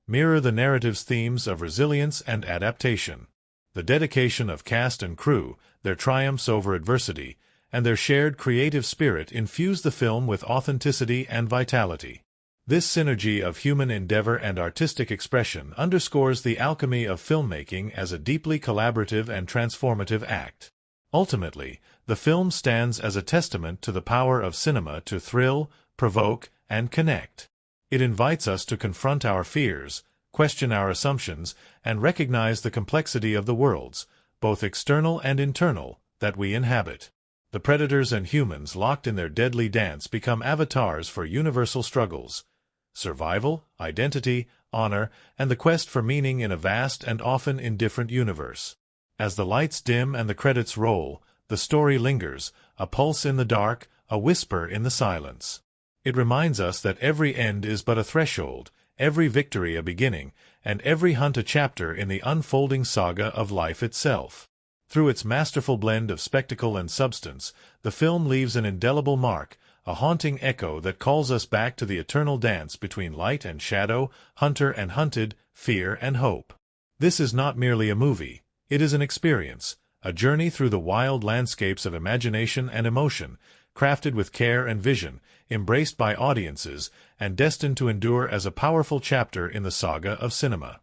mirror the narrative's themes of resilience and adaptation. The dedication of cast and crew, their triumphs over adversity, and their shared creative spirit infuse the film with authenticity and vitality. This synergy of human endeavor and artistic expression underscores the alchemy of filmmaking as a deeply collaborative and transformative act. Ultimately, the film stands as a testament to the power of cinema to thrill, provoke, and connect. It invites us to confront our fears, question our assumptions, and recognize the complexity of the worlds, both external and internal, that we inhabit. The predators and humans locked in their deadly dance become avatars for universal struggles: survival, identity, honor, and the quest for meaning in a vast and often indifferent universe. As the lights dim and the credits roll, the story lingers, a pulse in the dark, a whisper in the silence. It reminds us that every end is but a threshold, every victory a beginning, and every hunt a chapter in the unfolding saga of life itself. Through its masterful blend of spectacle and substance, the film leaves an indelible mark, a haunting echo that calls us back to the eternal dance between light and shadow, hunter and hunted, fear and hope. This is not merely a movie, it is an experience, a journey through the wild landscapes of imagination and emotion, crafted with care and vision, embraced by audiences, and destined to endure as a powerful chapter in the saga of cinema.